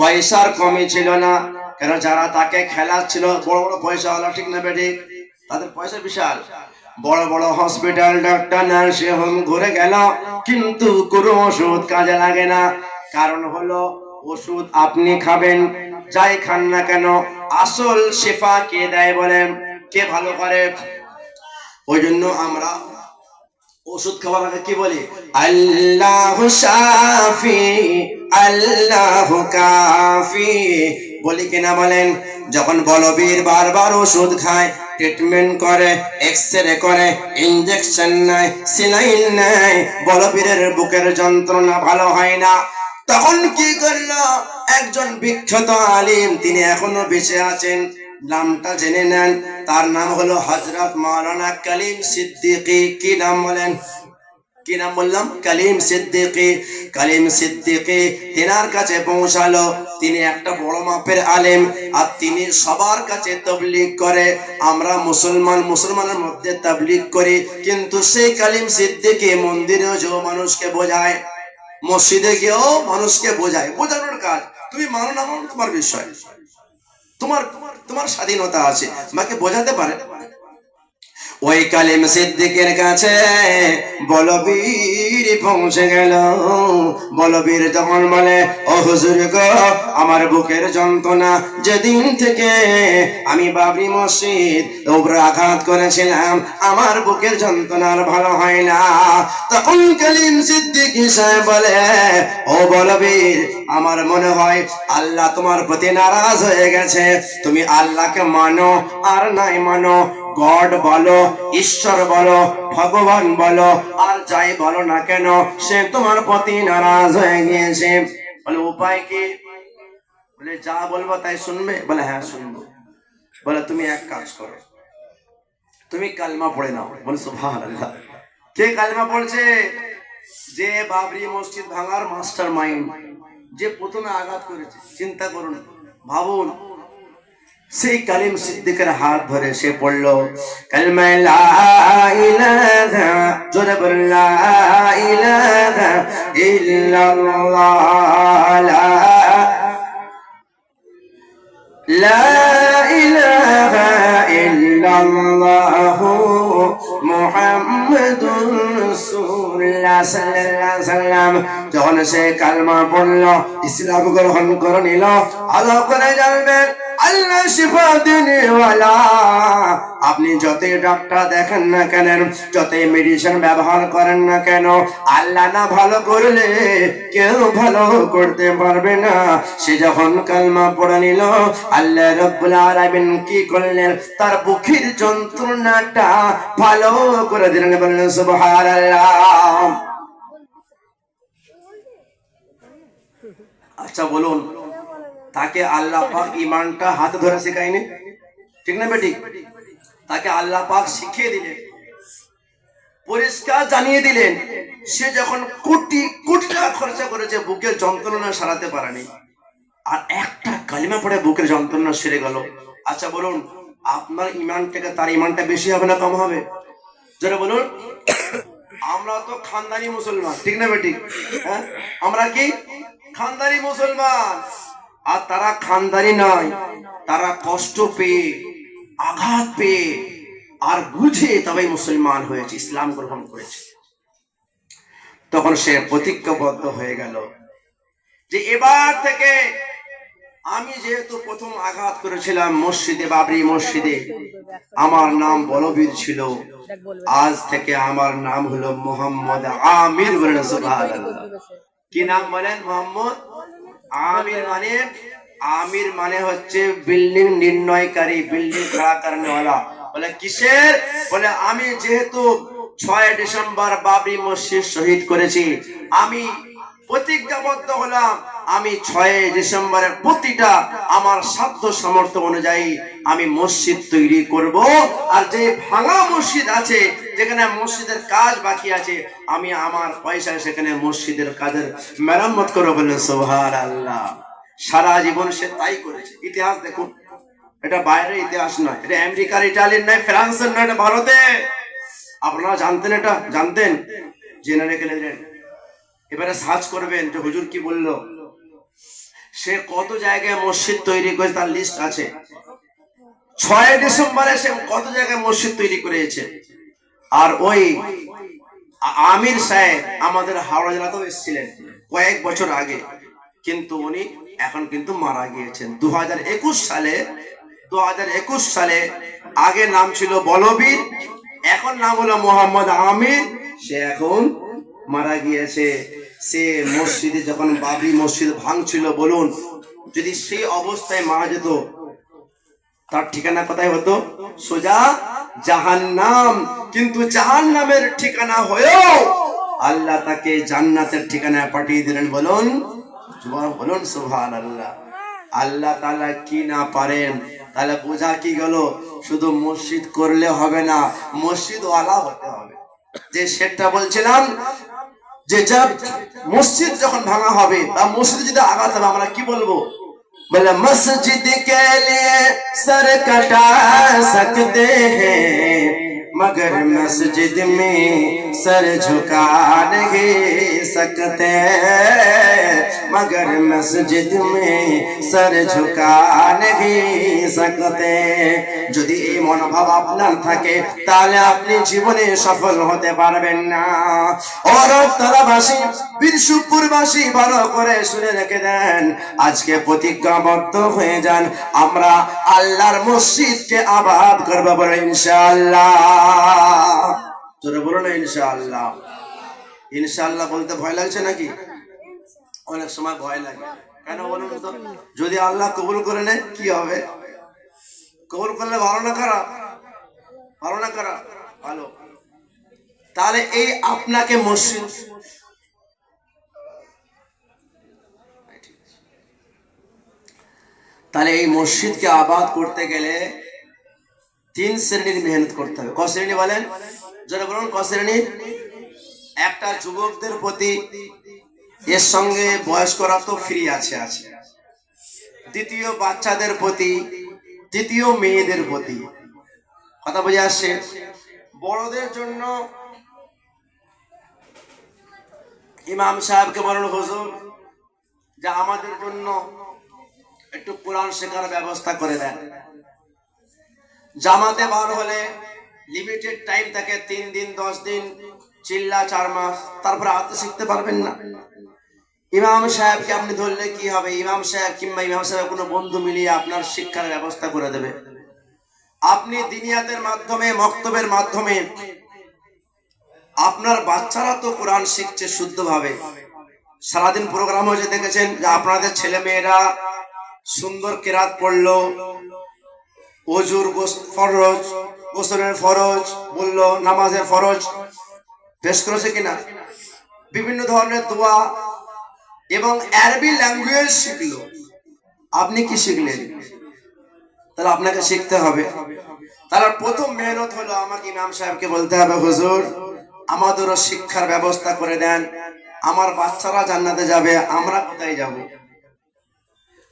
পয়সার কমি ছিল না। কেন যারা তাকে খেলাচ্ছিল বড় বড় পয়সাওয়ালা, ঠিক না বেঠিক? তাদের পয়সা বিশাল। বড় বড় হসপিটাল, ডাক্তার, নার্সিং হোম ঘুরে গেল, কিন্তু কোনো ওষুধ কাজে লাগে না। কারণ হলো ওষুধ আপনি খাবেন, যাই খান না কেন, আসল শেফা কে দেয় বলেন? কে ভালো করে? ওই জন্য আমরা ওষুধ খাওয়ার আগে কি বলি? আল্লাহু শাফি আল্লাহু কাফি বলি কিনা বলেন? যখন বলবীর বারবার ওষুধ খায়, ট্রিটমেন্ট করে, এক্সরে করে, ইনজেকশন নেয়, সেলাইন নেয়, বলবীরের বুকের যন্ত্রণা ভালো হয় না। তখন কি করলো? একজন বিখ্যাত আলিম, তিনি এখনো বেঁচে আছেন, নামটা জেনে নেন। তার নাম হলো হযরত মাওলানা কালিম সিদ্দিকী। কি নাম বলেন? কি নাম বললাম? কালিম সিদ্দিকী। কালিম সিদ্দিকী তেনার কাছে পৌঁছালো। তিনি একটা বড় মাপের আলেম, আর তিনি সবার কাছে তাবলীগ করে। আমরা মুসলমানের মধ্যে তাবলীগ করি, কিন্তু সেই কালিম সিদ্দিকী মন্দিরেও যে মানুষকে বোঝায়, মসজিদে গিয়েও মানুষকে বোঝায়। বোঝানোর কাজ, তুমি মানো না মানো তোমার বিষয়, তোমার তোমার স্বাধীনতা আছে, আমাকে বোঝাতে পারে। ওই কালিম সিদ্দিকের কাছে বলবীর পৌঁছে গেল। বলবীর তখন বলে, ও হুজুর গো, আমার বুকের যন্ত্রণা, যেদিন থেকে আমি বাবরি মসজিদ উপরে আঘাত করেছিলাম, আমার বুকের যন্ত্রণা আর ভালো হয় না। তখন কালিম সিদ্দিকী সাহেব বলে, ও বলবীর, আমার মনে হয় আল্লাহ তোমার প্রতি নারাজ হয়ে গেছে। তুমি আল্লাহকে মানো আর নাই মানো, গড বলো, ঈশ্বর বলো, ভগবান বলো, আর যাই বলো না কেন, সে তোমার প্রতি নারাজ হয়ে গিয়েছে। বলে উপায় কি? বলে যা বলবো তাই শুনবে? বলে হ্যাঁ শুনবো। বলে তুমি এক কাজ করো, তুমি কালমা পড়ে নাও। বলে সুবহানাল্লাহ। কে কালমা পড়ছে? যে বাবরি মসজিদ ভাঙার মাস্টার মাইন্ড, যে প্রথমে আঘাত করেছে। চিন্তা করুন, ভাবুন, সেই কালিম সিদ্দিকের হাত ধরে সে পড়ল কালমা লা ইলাহা, জোরে বলেন লা ইলাহা ইল্লাল্লাহ, লা ইলাহা ইল্লাল্লাহ মুহাম্মাদুর রাসূলুল্লাহ সাল্লাল্লাহু আলাইহি ওয়াসাল্লাম। যখন সে কালমা পড়ল, ইসলাম গ্রহণ করে নিল, ভালো করে জানবেন আল্লাহ শিফা দিনেওয়ালা। আপনি যতই ডাক্তার দেখেন না কেন, যতই মেডিসিন ব্যবহার করেন না কেন, আল্লাহ না ভালো করলে কেউ ভালো করতে পারবে না। সে যখন কালমা পড়ে নিল, আল্লাহ রাব্বুল আলামিন কি করলেন? তার বুকের যন্ত্রণাটা ভালো করে দিলেন। বলেন সুবহানাল্লাহ। আচ্ছা বলুন, তাকে আল্লাহ পাক ঈমানটা হাতে ধরে শেখায়নি? ঠিক না বেঠিক? তাকে আল্লাহ পাক শিখিয়ে দিলেন, পরিষ্কার জানিয়ে দিলেন। সে যখন কোটি কোটি টাকা খরচা করেছে, বুকের যন্ত্রণা সারাতে পারেনি, আর একটা কালিমা পড়ে বুকের যন্ত্রণা সেরে গেল। আচ্ছা বলুন, আপনার ঈমান থেকে তার ঈমানটা বেশি হবে না কম হবে? যারা বলুন, আমরা তো খানদানি মুসলমান, ঠিক না বেঠিক? হ্যাঁ, আমরা কি খানদানি মুসলমান, আর তারা খানদানি নয়। তারা কষ্ট পেয়ে, আঘাত পেয়ে, আর বুঝে তবে মুসলমান হয়েছে, ইসলাম গ্রহণ করেছে। তখন সে প্রতিজ্ঞাবদ্ধ হয়ে গেল যে এবার থেকে আমি যেহেতু প্রথম আঘাত করেছিলাম মসজিদে, বাবরি মসজিদে, আমার নাম বলবীর ছিল, আজ থেকে আমার নাম হলো মোহাম্মদ আমির। বলেন সুবহানাল্লাহ। কি নাম বলেন? মোহাম্মদ আমির। মানে আমির মানে হচ্ছে বিল্ডিং নির্ণয়কারী, বিল্ডিং খাড়া করনেওয়ালা। বলে কিসের? বলে আমি যেহেতু 6 ডিসেম্বর বাবরি মসজিদ শহীদ করেছি, আমি প্রতিজ্ঞাবদ্ধ হলাম, আমি 6 ডিসেম্বরের প্রতিটা আমার সাধ্য সামর্থ্য অনুযায়ী আমি মসজিদ তৈরি করব। আর যে ভাঙা মসজিদ আছে, যেখানে মসজিদের কাজ বাকি আছে, আমি আমার পয়সায় সেখানে মসজিদের কাজের মেরামত করবো। বলে সুবহানাল্লাহ। সারা জীবন সে তাই করেছে। ইতিহাস দেখুন, এটা বাইরের ইতিহাস নয়, এটা আমেরিকার, ইটালির নয়, ফ্রান্সের নয়, এটা ভারতে। আপনারা জানতেন? এটা জানতেন? জেনে রেখে নেবেন। এবারে সার্চ করবেন যে হুজুর কি বললো। সে কত জায়গায় মসজিদ তৈরি করেছে তার লিস্ট আছে। 6 ডিসেম্বরে সে কত জায়গায় মসজিদ তৈরি করেছে। আর ওই আমির সাহেব আমাদের হাওড়া জেলাতেও এসেছিলেন কয়েক বছর আগে, কিন্তু উনি এখন কিন্তু মারা গিয়েছেন 2021 সালে। 2021 সালে আগে নাম ছিল বলবীর, এখন নাম হলো মোহাম্মদ আমির। সে এখন মারা গিয়েছে। সে মসজিদে যখন বাবরি মসজিদ ভাঙছিল, বলুন, যদি সেই অবস্থায় মারা যেত, তার ঠিকানা কোথায় হতো? সোজা জাহান্নাম। কিন্তু জাহান্নামের ঠিকানা হয়েও আল্লাহ তাকে জান্নাতের ঠিকানায় পাঠিয়ে দিলেন। বলুন, বলুন সুবহানাল্লাহ। আল্লাহ তাআলা কি না পারেন, তাহলে বোঝা কি গেল? শুধু মসজিদ করলে হবে না, মসজিদ ওয়ালা হতে হবে। যে সেটা বলছিলাম, যে মসজিদ যখন ভাঙা হবে বা মসজিদ যদি আঘাত হবে, আমরা কি বলবো? বলে মসজিদ কে লিয়ে সর কটা সকতে হ্যাঁ, मगर मस्जिद में सर झुका नहीं सकते, मगर मस्जिद में सर झुका नहीं सकते। যদি এই মনোভাব আপনার থাকে, তাহলে আপনি জীবনে সফল হতে পারবেন না। অরতলাবাসী, বীরসুপুরবাসী ভালো করে শুনে রেখে দেন, আজকে প্রতিজ্ঞাবদ্ধ হয়ে যান, আমরা আল্লাহর মসজিদকে আবাদ করব। বলে ইনশাআল্লাহ। জোরে বলো না ইনশাআল্লাহ। ইনশাআল্লাহ বলতে ভয় লাগছে নাকি? অনেক সময় ভয় লাগে। কেন বলুন তো? যদি আল্লাহ কবুল করে নেয় কি হবে? কবুল করলে ভালো না খারাপ? ভালো না খারাপ? ভালো। তাহলে এই আপনাকে মসজিদ, তাহলে এই মসজিদকে আবাদ করতে গেলে 3 শ্রেণীর মেহনত করতে হবে। ক শ্রেণী বলেন? যারা বলুন ক শ্রেণী? একটা যুবকদের প্রতি, এর সঙ্গে বয়স্করা তো ফ্রি আছে। দ্বিতীয় বাচ্চাদের প্রতি, তৃতীয় মেয়েদের প্রতি। কথা বুঝে আসছে? বড়দের জন্য ইমাম সাহেবকে বলুন, হুজুর যে আমাদের জন্য একটু কোরআন শেখার ব্যবস্থা করে দেন। জামাতে বার হলে লিমিটেড টাইম থাকে, 3 দিন, 10 দিন, চিল্লা 4 মাস, তারপরে আতে শিখতে পারবেন না। ইমাম সাহেবকে আপনি ধরলে কি হবে? ইমাম সাহেব কিংবা ইমাম সাহেব কোনো বন্ধু মিলিয়ে আপনার শিক্ষার ব্যবস্থা করে দেবে। আপনি দিনিয়াতের মাধ্যমে, মক্তবের মাধ্যমে আপনার বাচ্চারা তো কোরআন শিখছে শুদ্ধভাবে। সারাদিন প্রোগ্রাম হয়েছে, দেখেছেন যে আপনাদের ছেলে মেয়েরা সুন্দর কেরাত পড়লো, ওজুর ফরজ, গোসলের ফরজ বললো, নামাজের ফরজ পেশ করেছে কিনা, বিভিন্ন ধরনের দোয়া এবং আরবি ল্যাঙ্গুয়েজ শিখলো। আপনি কি শিখলেন? তাহলে আপনাকে শিখতে হবে। তাহলে প্রথম মেহনত হলো আমাকে ইমাম সাহেবকে বলতে হবে, হুজুর আমাদেরও শিক্ষার ব্যবস্থা করে দেন, আমার বাচ্চারা জান্নাতে যাবে, আমরা কোথায় যাব?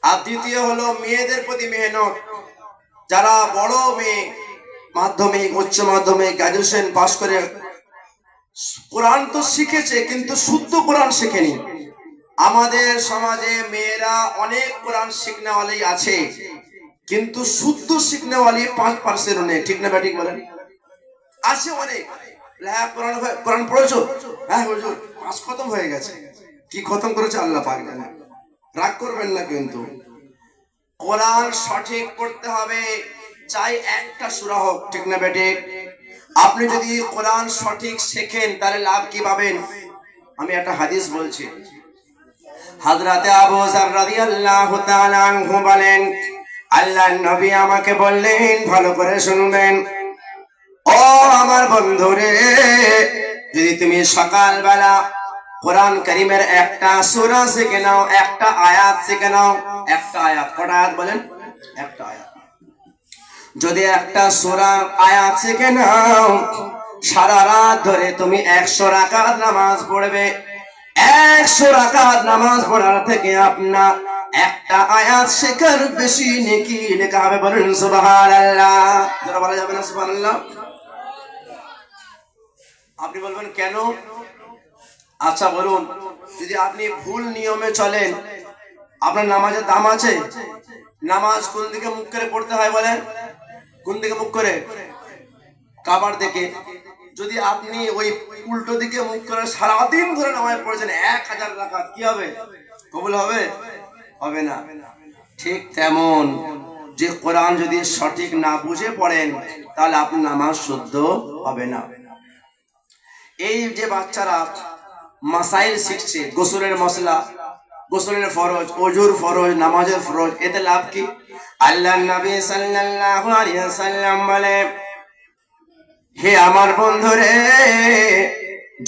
আর দ্বিতীয় হলো মেয়েদের প্রতি মেহনত। যারা বড় মেয়ে, মাধ্যমিক, উচ্চ মাধ্যমিক, গ্রাজুয়েশন পাস করে কোরআন তো শিখেছে কিন্তু শুদ্ধ কোরআন শেখেনি। আমাদের সমাজে মেয়েরা অনেক কোরআন শিখনেওয়ালাই আছে, কিন্তু শুদ্ধ শিখনেওয়ালি 5% নেই। ঠিক না ব্যাটিক বলেন? আছে অনেক। কোরআন পড়েছো? হ্যাঁ হুজুর 5 খতম হয়ে গেছে। কি খতম করেছে আল্লাহ পাক জানে। রাগ করবেন না, কিন্তু কোরআন সঠিক পড়তে হবে, চাই একটা সূরা হোক। ঠিক না ব্যাটিক? আপনি যদি কোরআন সঠিক শেখেন তাহলে লাভ কি পাবেন? আমি একটা হাদিস বলছি। হযরতে আবু যর রাদিয়াল্লাহু তাআলা আনহু বলেন, আল্লাহর নবী আমাকে বললেন, ভালো করে শুনবেন, ও আমার বন্ধুরে, যদি তুমি সকালবেলা কোরআন কারীমের একটা সূরা শিখে নাও, একটা আয়াত শিখে নাও, একটা আয়াত, কটা আয়াত বলেন? একটা আয়াত। যদি একটা সূরা আয়াত শিখে নাও, সারা রাত ধরে তুমি 100 রাকাত নামাজ পড়বে। 100 রাকাত নামাজ পড়ার থেকে আপনার একটা আয়াত শেখার বেশি নেকি লেখা হবে। বলুন সুবহানাল্লাহ। যারা বলা যাবে না সুবহানাল্লাহ? আপনি বলবেন কেন? আচ্ছা বলুন, যদি আপনি ভুল নিয়মে চলেন, আপনার নামাজের দাম আছে? নামাজ কোন দিকে মুখ করে পড়তে হয় বলেন? কোন দিকে মুখ করে? কাবার দিকে। যদি আপনি ওই উল্টো দিকে মুখ করে সারাদিন ধরে নামাজ পড়েছেন 1000 রাকাত, কি হবে? কবুল হবে? হবে না। ঠিক তেমন যে কোরআন যদি সঠিক না বুঝে পড়েন, তাহলে আপনার নামাজ শুদ্ধ হবে না। এই যে বাচ্চারা মাসাইল শিখছে, গোসলের মশলা, গোসলের ফরজ, ওযুর ফরজ, নামাজের ফরজ, এতে লাভ কি? আল্লাহর নবী সাল্লাল্লাহু আলাইহি ওয়াসাল্লাম বলে, হে আমার বন্ধুরে,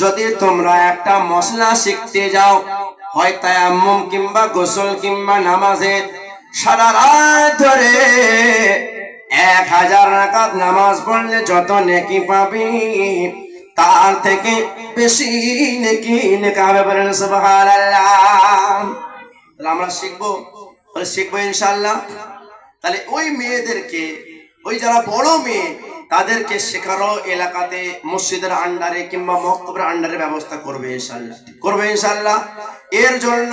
যদি তোমরা একটা মশলা শিখতে যাও, হয় তায়াম্মুম কিংবা গোসল কিংবা নামাজের, সারা রাত ধরে 1000 রাকাত নামাজ পড়লে যত নেকি পাবি, তার থেকে বেশি নেকি লেখা হবে। বলেন সুবহানাল্লাহ। তাহলে আমরা শিখবো, শিখবো ইনশাআল্লাহ। তাহলে ওই মেয়েদেরকে, ওই যারা বড় মেয়ে, তাদেরকে শেখারও এলাকাতে মসজিদের আন্ডারে কিংবা মক্তবের আন্ডারে ব্যবস্থা করবে ইনশাআল্লাহ। করবে ইনশাআল্লাহ। এর জন্য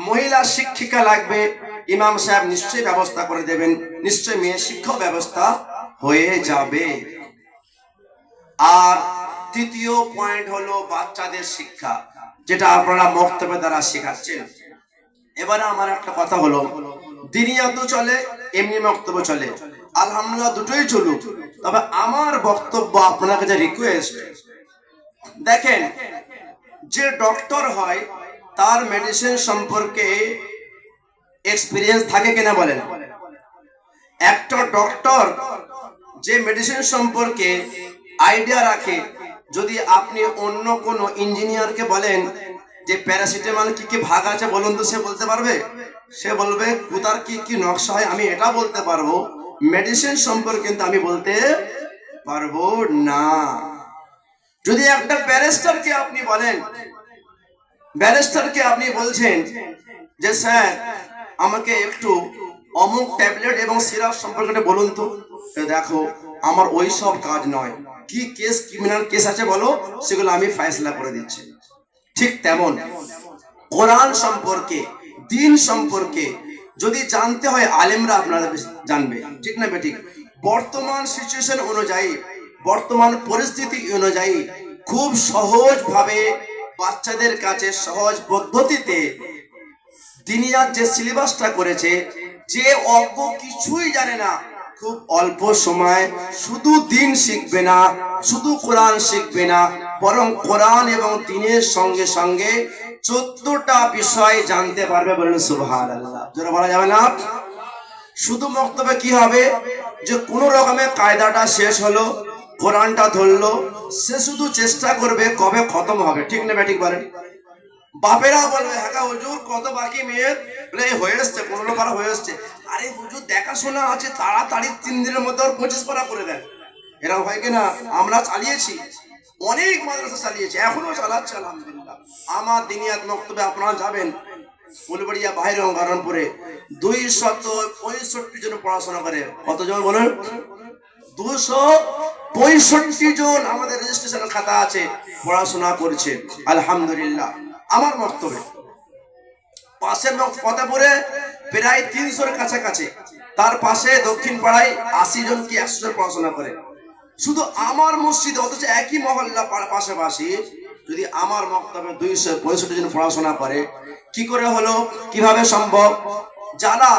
মহিলা শিক্ষিকা লাগবে, ইমাম সাহেব নিশ্চয়ই ব্যবস্থা করে দেবেন, নিশ্চয়ই মেয়ে শিক্ষক ব্যবস্থা হয়ে যাবে। আর তৃতীয় পয়েন্ট হলো বাচ্চাদের শিক্ষা, যেটা আপনারা মক্তবের দ্বারা শেখাচ্ছেন। এবারে আমার একটা কথা হলো, দিনিয়াত চলে, এমনি মক্তব্য চলে, আলহামদুলিল্লাহ দুটোই চলুক। তবে আমার বক্তব্য আপনার কাছে রিকোয়েস্ট, দেখেন যে ডক্টর হয় তার মেডিসিন সম্পর্কে এক্সপিরিয়েন্স থাকে কিনা বলেন? একটা ডক্টর যে মেডিসিন সম্পর্কে আইডিয়া রাখে, যদি আপনি অন্য কোন ইঞ্জিনিয়ারকে বলেন যে প্যারাসিটামল কি কি ভাগ আছে বলুন তো, সে বলতে পারবে? সে বলবে কোথার কি কি নকশা হয় আমি এটা বলতে পারবো, মেডিসিন সম্পর্কে কিন্তু আমি বলতে পারবো না। যদি একটা ব্যারিস্টারকে আপনি বলেন, ব্যারিস্টারকে আপনি বলছেন যে স্যার আমাকে একটু অমুক ট্যাবলেট এবং সিরাপ সম্পর্কে বলুন তো, দেখো আমার ওই সব কাজ নয়, কি কেস, ক্রিমিনাল কেস আছে বলো, সেগুলো আমি ফয়সালা করে দিচ্ছি। ঠিক তেমন কোরআন সম্পর্কে, দ্বীন সম্পর্কে যদি জানতে হয়, আলেমরা আপনারা জানবে, ঠিক না বেঠিক? বর্তমান সিচুয়েশন অনুযায়ী, বর্তমান পরিস্থিতি অনুযায়ী খুব সহজ ভাবে বাচ্চাদের কাছে সহজ পদ্ধতিতে দিনিয়াত যে সিলেবাসটা করেছে, যে অল্প কিছুই জানে না, খুব অল্প সময় শুধু দিন শিখবে না, শুধু কোরআন শিখবে না, বরং কোরআন এবং দ্বীনের সঙ্গে সঙ্গে 14টা বিষয় জানতে পারবে। বলেন সুবহানাল্লাহ। যারা বলা যাবে না। শুধু বক্তব্যে কি হবে, যে কোন রকমের কায়দাটা শেষ হলো, কোরআনটা ধরলো, সে শুধু চেষ্টা করবে কবে খতম হবে, ঠিক না বেঠিক বলেন? বাপেরা বলবে হ্যাঁ হুজুর কত বাকি মেয়ের, বলে হয়ে এসছে 15 পারা হয়ে এসছে। আরে হুজুর দেখাশোনা আছে, তাড়াতাড়ি 3 দিনের মধ্যে 25 পারা করে দেন। এরকম হয় কিনা? আমরা চালিয়েছি, অনেক মাদ্রাসা চালিয়েছি, এখনো চালাচ্ছে আলহামদুলিল্লাহ। আমার দিনিয়াত মক্তবে আপনারা যাবেন, ফুলবাড়িয়া বাইরে গরমপুরে 265 জন পড়াশোনা করে। কতজন বলেন? 265 জন আমাদের রেজিস্ট্রেশন খাতা আছে, পড়াশোনা করছে আলহামদুলিল্লাহ। আমার বক্তব্যে পাশের ফতেপুরে প্রায় 300-এর কাছাকাছি, তার পাশে দক্ষিণ পাড়ায় 80 জন কি 100 জন পড়াশোনা করে শুধু আমার মসজিদে, অথচ একই মহল্লা পাশাপাশি। যদি আমার বক্তব্যে 265 জন পড়াশোনা করে, কি করে হলো, কিভাবে সম্ভব? যারা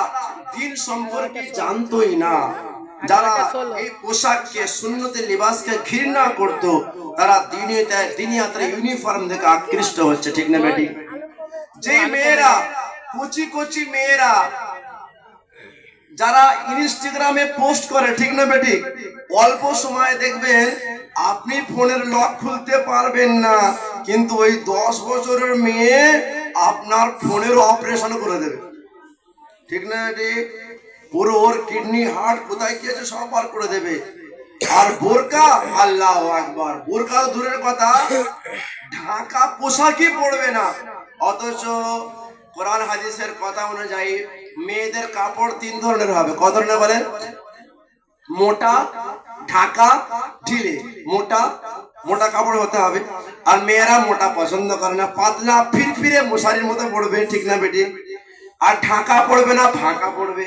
দ্বীন সম্পর্কে জানতোই না, যারা এই পোশাককে, সুন্নতের লিবাসকে ঘৃণা করত, তারা দিনিয়াতের ইউনিফর্ম দেখে আকৃষ্ট হচ্ছে, ঠিক না বেটি? যেই মেয়েরা, কচি কচি মেয়েরা যারা ইনস্টাগ্রামে পোস্ট করে, ঠিক না বেটি, অল্প সময় দেখবেন আপনি ফোনের লক খুলতে পারবেন না, কিন্তু ওই 10 বছরের মেয়ে আপনার ফোনের অপারেশন করে দেবে, ঠিক না বেটি? পুরো ওর কিডনি হার্ট কোথায় কি আছে সব বার করে দেবে। আর বোরকা, আল্লাহু আকবার, বোরকা দূরের কথা, ঢাকা পোশাকই পরবে না। অথচ কোরআন হাদিসের কথা অনুযায়ী মেয়েদের কাপড় 3 ধরনের হবে। কত ধরনের বলেন? মোটা, ঢাকা, ঢিলে। মোটা মোটা কাপড় হতে হবে। আর মেয়েরা মোটা পছন্দ করে না, পাতলা ফিরফিরে মশারির মতো পড়বে, ঠিক না বেটি? আর ঢাকা পড়বে না, ফাঁকা পড়বে,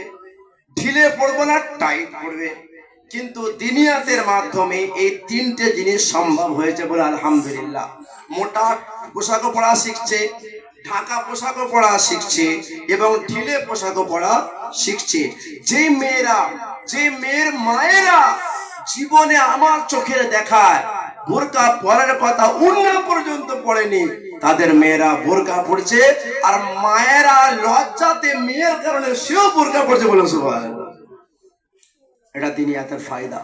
ঢিলে পড়বে না, টাইট পড়বে। কিন্তু দিনিয়াতের মাধ্যমে এই 3টে জিনিস সম্ভব হয়েছে বলে আলহামদুলিল্লাহ। মোটা পোশাকও পরা শিখছে, ঢাকা পোশাকও পরা শিখছে এবং ঢিলে পোশাকও পরা শিখছে। যে মেয়ের মায়েরা জীবনে আমার চোখের দেখায় বোরকা পরার কথা উন্না পর্যন্ত পড়েনি, তাদের মেয়েরা বোরকা পড়ছে। আর মায়েরা লজ্জাতে মেয়ের কারণে সেও বোরকা পড়ছে বলে সুবহানাল্লাহ। এটা দিনিয়াতের ফায়দা।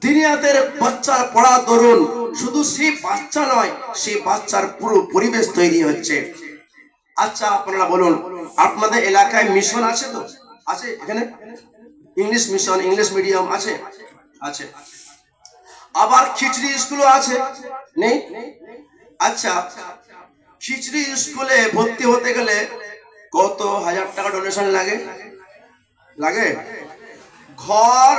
দিনিয়াতের বাচ্চার পড়া দরুন শুধু সেই বাচ্চা নয়, সেই বাচ্চার পুরো পরিবেশ তৈরি হচ্ছে। আচ্ছা আপনারা বলুন, আপনাদের এলাকায় মিশন আছে? তো আছে, এখানে ইংলিশ মিশন, ইংলিশ মিডিয়াম আছে? আছে। আবার খিচড়ি স্কুলও আছে, নেই? আচ্ছা, খিচড়ি স্কুলে ভর্তি হতে গেলে কত হাজার টাকা ডোনেশন লাগে? লাগে? ঘর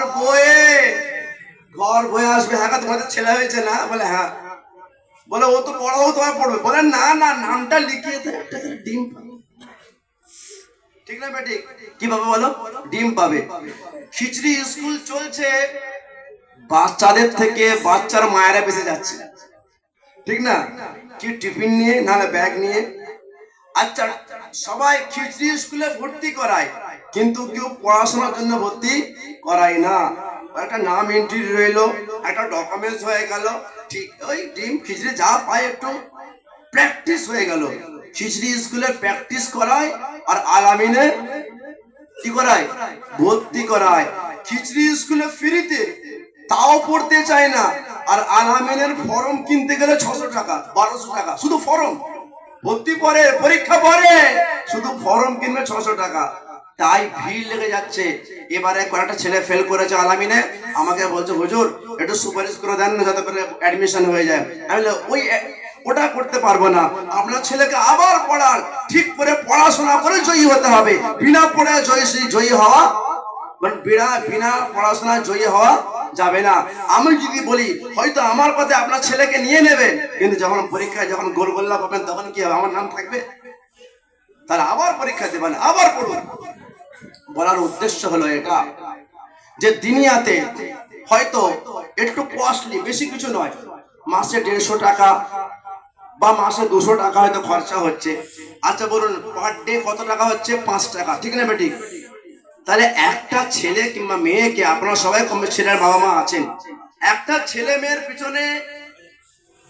বয়ে আসবে। হ্যাঁ, তোমাদের ছেলে হয়েছে না? বলে হ্যাঁ। বলে ও তো পড়াও, তোমার পড়বে। বলে না না, নামটা লিখিয়ে দেয়, ডিম পাবে। ঠিক না বেটি? কি পাবে বলো? ডিম পাবে। খিচড়ি স্কুল চলছে, বাচ্চাদের থেকে বাচ্চার মায়েরা বেঁচে যাচ্ছে, ঠিক না? কি টিফিন নিয়ে, নাহলে ব্যাগ নিয়ে। আচ্ছা, সবাই খিচড়ি স্কুলে ভর্তি করায়, কিন্তু কেউ পড়াশোনার জন্য ভর্তি করায় না। একটা নাম এন্ট্রি রইলো, একটা ডকুমেন্টস হয়ে গেল, ঠিক ওই ডিম খিচড়ি যা পায় একটু প্র্যাকটিস হয়ে গেল। খিচড়ি স্কুলে প্র্যাকটিস করায় আর আলামিনে কি করায়? ভর্তি করায়। খিচড়ি স্কুলে ফ্রিতে, তাও পড়তে চায় না। আর আলামিনের ফর্ম কিনতে গেলে 600 টাকা, 1200 টাকা, শুধু ফর্ম। ভর্তি পরে, পরীক্ষা পরে, শুধু ফর্ম কিনবে 600 টাকা। তাই ভিড় লেগে যাচ্ছে। এবারে কয়েকটা ছেলে ফেল করেছে আলামিনে, আমাকে বলছে হুজুর একটু সুপারিশ করে দেন না, যাতে করে অ্যাডমিশন হয়ে যায়। আমি ওই ওটা করতে পারবো না, আপনার ছেলেকে আবার পড়ান, ঠিক করে পড়াশোনা করে জয়ী হতে হবে। বিনা পড়ে জয়ী হওয়া, বিনা পড়াশোনা জয়ী হওয়া যাবে না। আমি যদি বলি হয়তো আমার কথা আপনার ছেলেকে নিয়ে নেবে, কিন্তু যখন পরীক্ষায় যখন গোলগোল্লা পাবেন তখন কি হবে? আমার নাম থাকবে? তারা আবার পরীক্ষা দেবেন, আবার পড়ুন। বলার উদ্দেশ্য হলো এটা যে দুনিয়াতে হয়তো একটু কস্টলি, বেশি কিছু নয়, মাসে 150 টাকা বা মাসে 200 টাকা হয়তো খরচা হচ্ছে। আচ্ছা বলুন, পার ডে কত টাকা হচ্ছে? 5 টাকা, ঠিক না বেটি? তাহলে একটা ছেলে কিংবা মেয়েকে, আপনারা সবাই কম ছেলের বাবা মা আছেন, একটা ছেলে মেয়ের পিছনে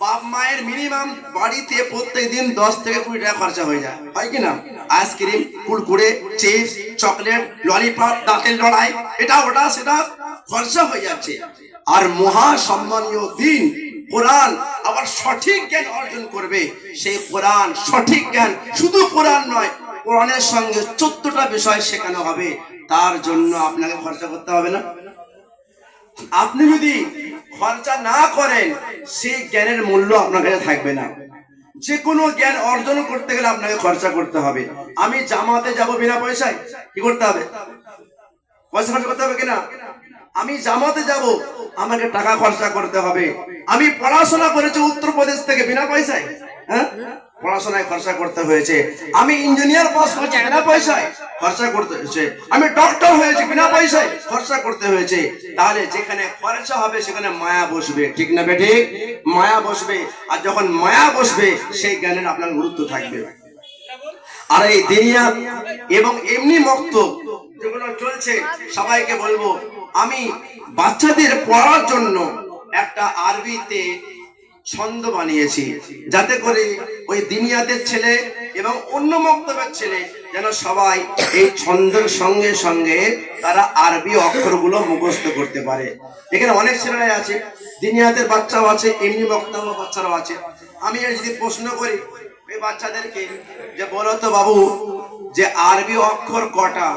বাপ মায়ের মিনিমাম বাড়িতে প্রত্যেক দিন 10 থেকে 20 টাকা খরচা হয়ে যায়, হয় কি না? Ice cream, Kurkure, chips, chocolate, lollipop, দাঁতের লড়াই, এটা ওটা সেটা খরচা হয়ে যাচ্ছে। আর মহা সম্মানীয় দিন কোরআন আবার সঠিক জ্ঞান অর্জন করবে। সেই কোরআন, সঠিক জ্ঞান, শুধু কোরআন নয়, কোরআনের সঙ্গে 14টা বিষয় শেখানো হবে। তার জন্য আপনাকে খরচা করতে হবে না? আপনি যদি খরচা না করেন, সেই জ্ঞানের মূল্য আপনার কাছে থাকবে না। যে কোনো জ্ঞান অর্জন করতে গেলে আপনাকে খরচা করতে হবে। আমি জামাতে যাব বিনা পয়সায়, কি করতে হবে? পয়সা খরচা করতে হবে কিনা? আমি জামাতে যাব, আমাকে টাকা খরচা করতে হবে। আমি পড়াশোনা করেছি উত্তরপ্রদেশ থেকে বিনা পয়সায়, হ্যাঁ, পড়াশোনায় খরচা করতে হয়েছে। আমি ইঞ্জিনিয়ার পাস করেছি বিনা পয়সায়, খরচা করতে হয়েছে। আমি ডক্টর হয়েছি বিনা পয়সায়, খরচা করতে হয়েছে। তাহলে যেখানে খরচা হবে সেখানে মায়া বসবে, ঠিক না বেটি? মায়া বসবে। আর যখন মায়া বসবে, সেই জ্ঞানের আপনার গুরুত্ব থাকবে। আর এই দুনিয়া এবং এমনি মক্তব যেগুলো চলছে, সবাইকে বলবো, আমি বাচ্চাদের পড়ার জন্য একটা আরবিতে ছন্দ বানিয়েছি, যাতে করে ওই দুনিয়াদের ছেলে এবং অন্য মক্তবের ছেলে যেন সবাই এই ছন্দের সঙ্গে সঙ্গে তারা আরবি অক্ষরগুলো মুখস্থ করতে পারে। এখানে অনেক ছেলেরাই আছে, দুনিয়াদের বাচ্চাও আছে, এমনি মক্তব বাচ্চারাও আছে। আমি যদি প্রশ্ন করি এই বাচ্চাদেরকে যে বলো তো বাবু, যে আরবি অক্ষর কটা,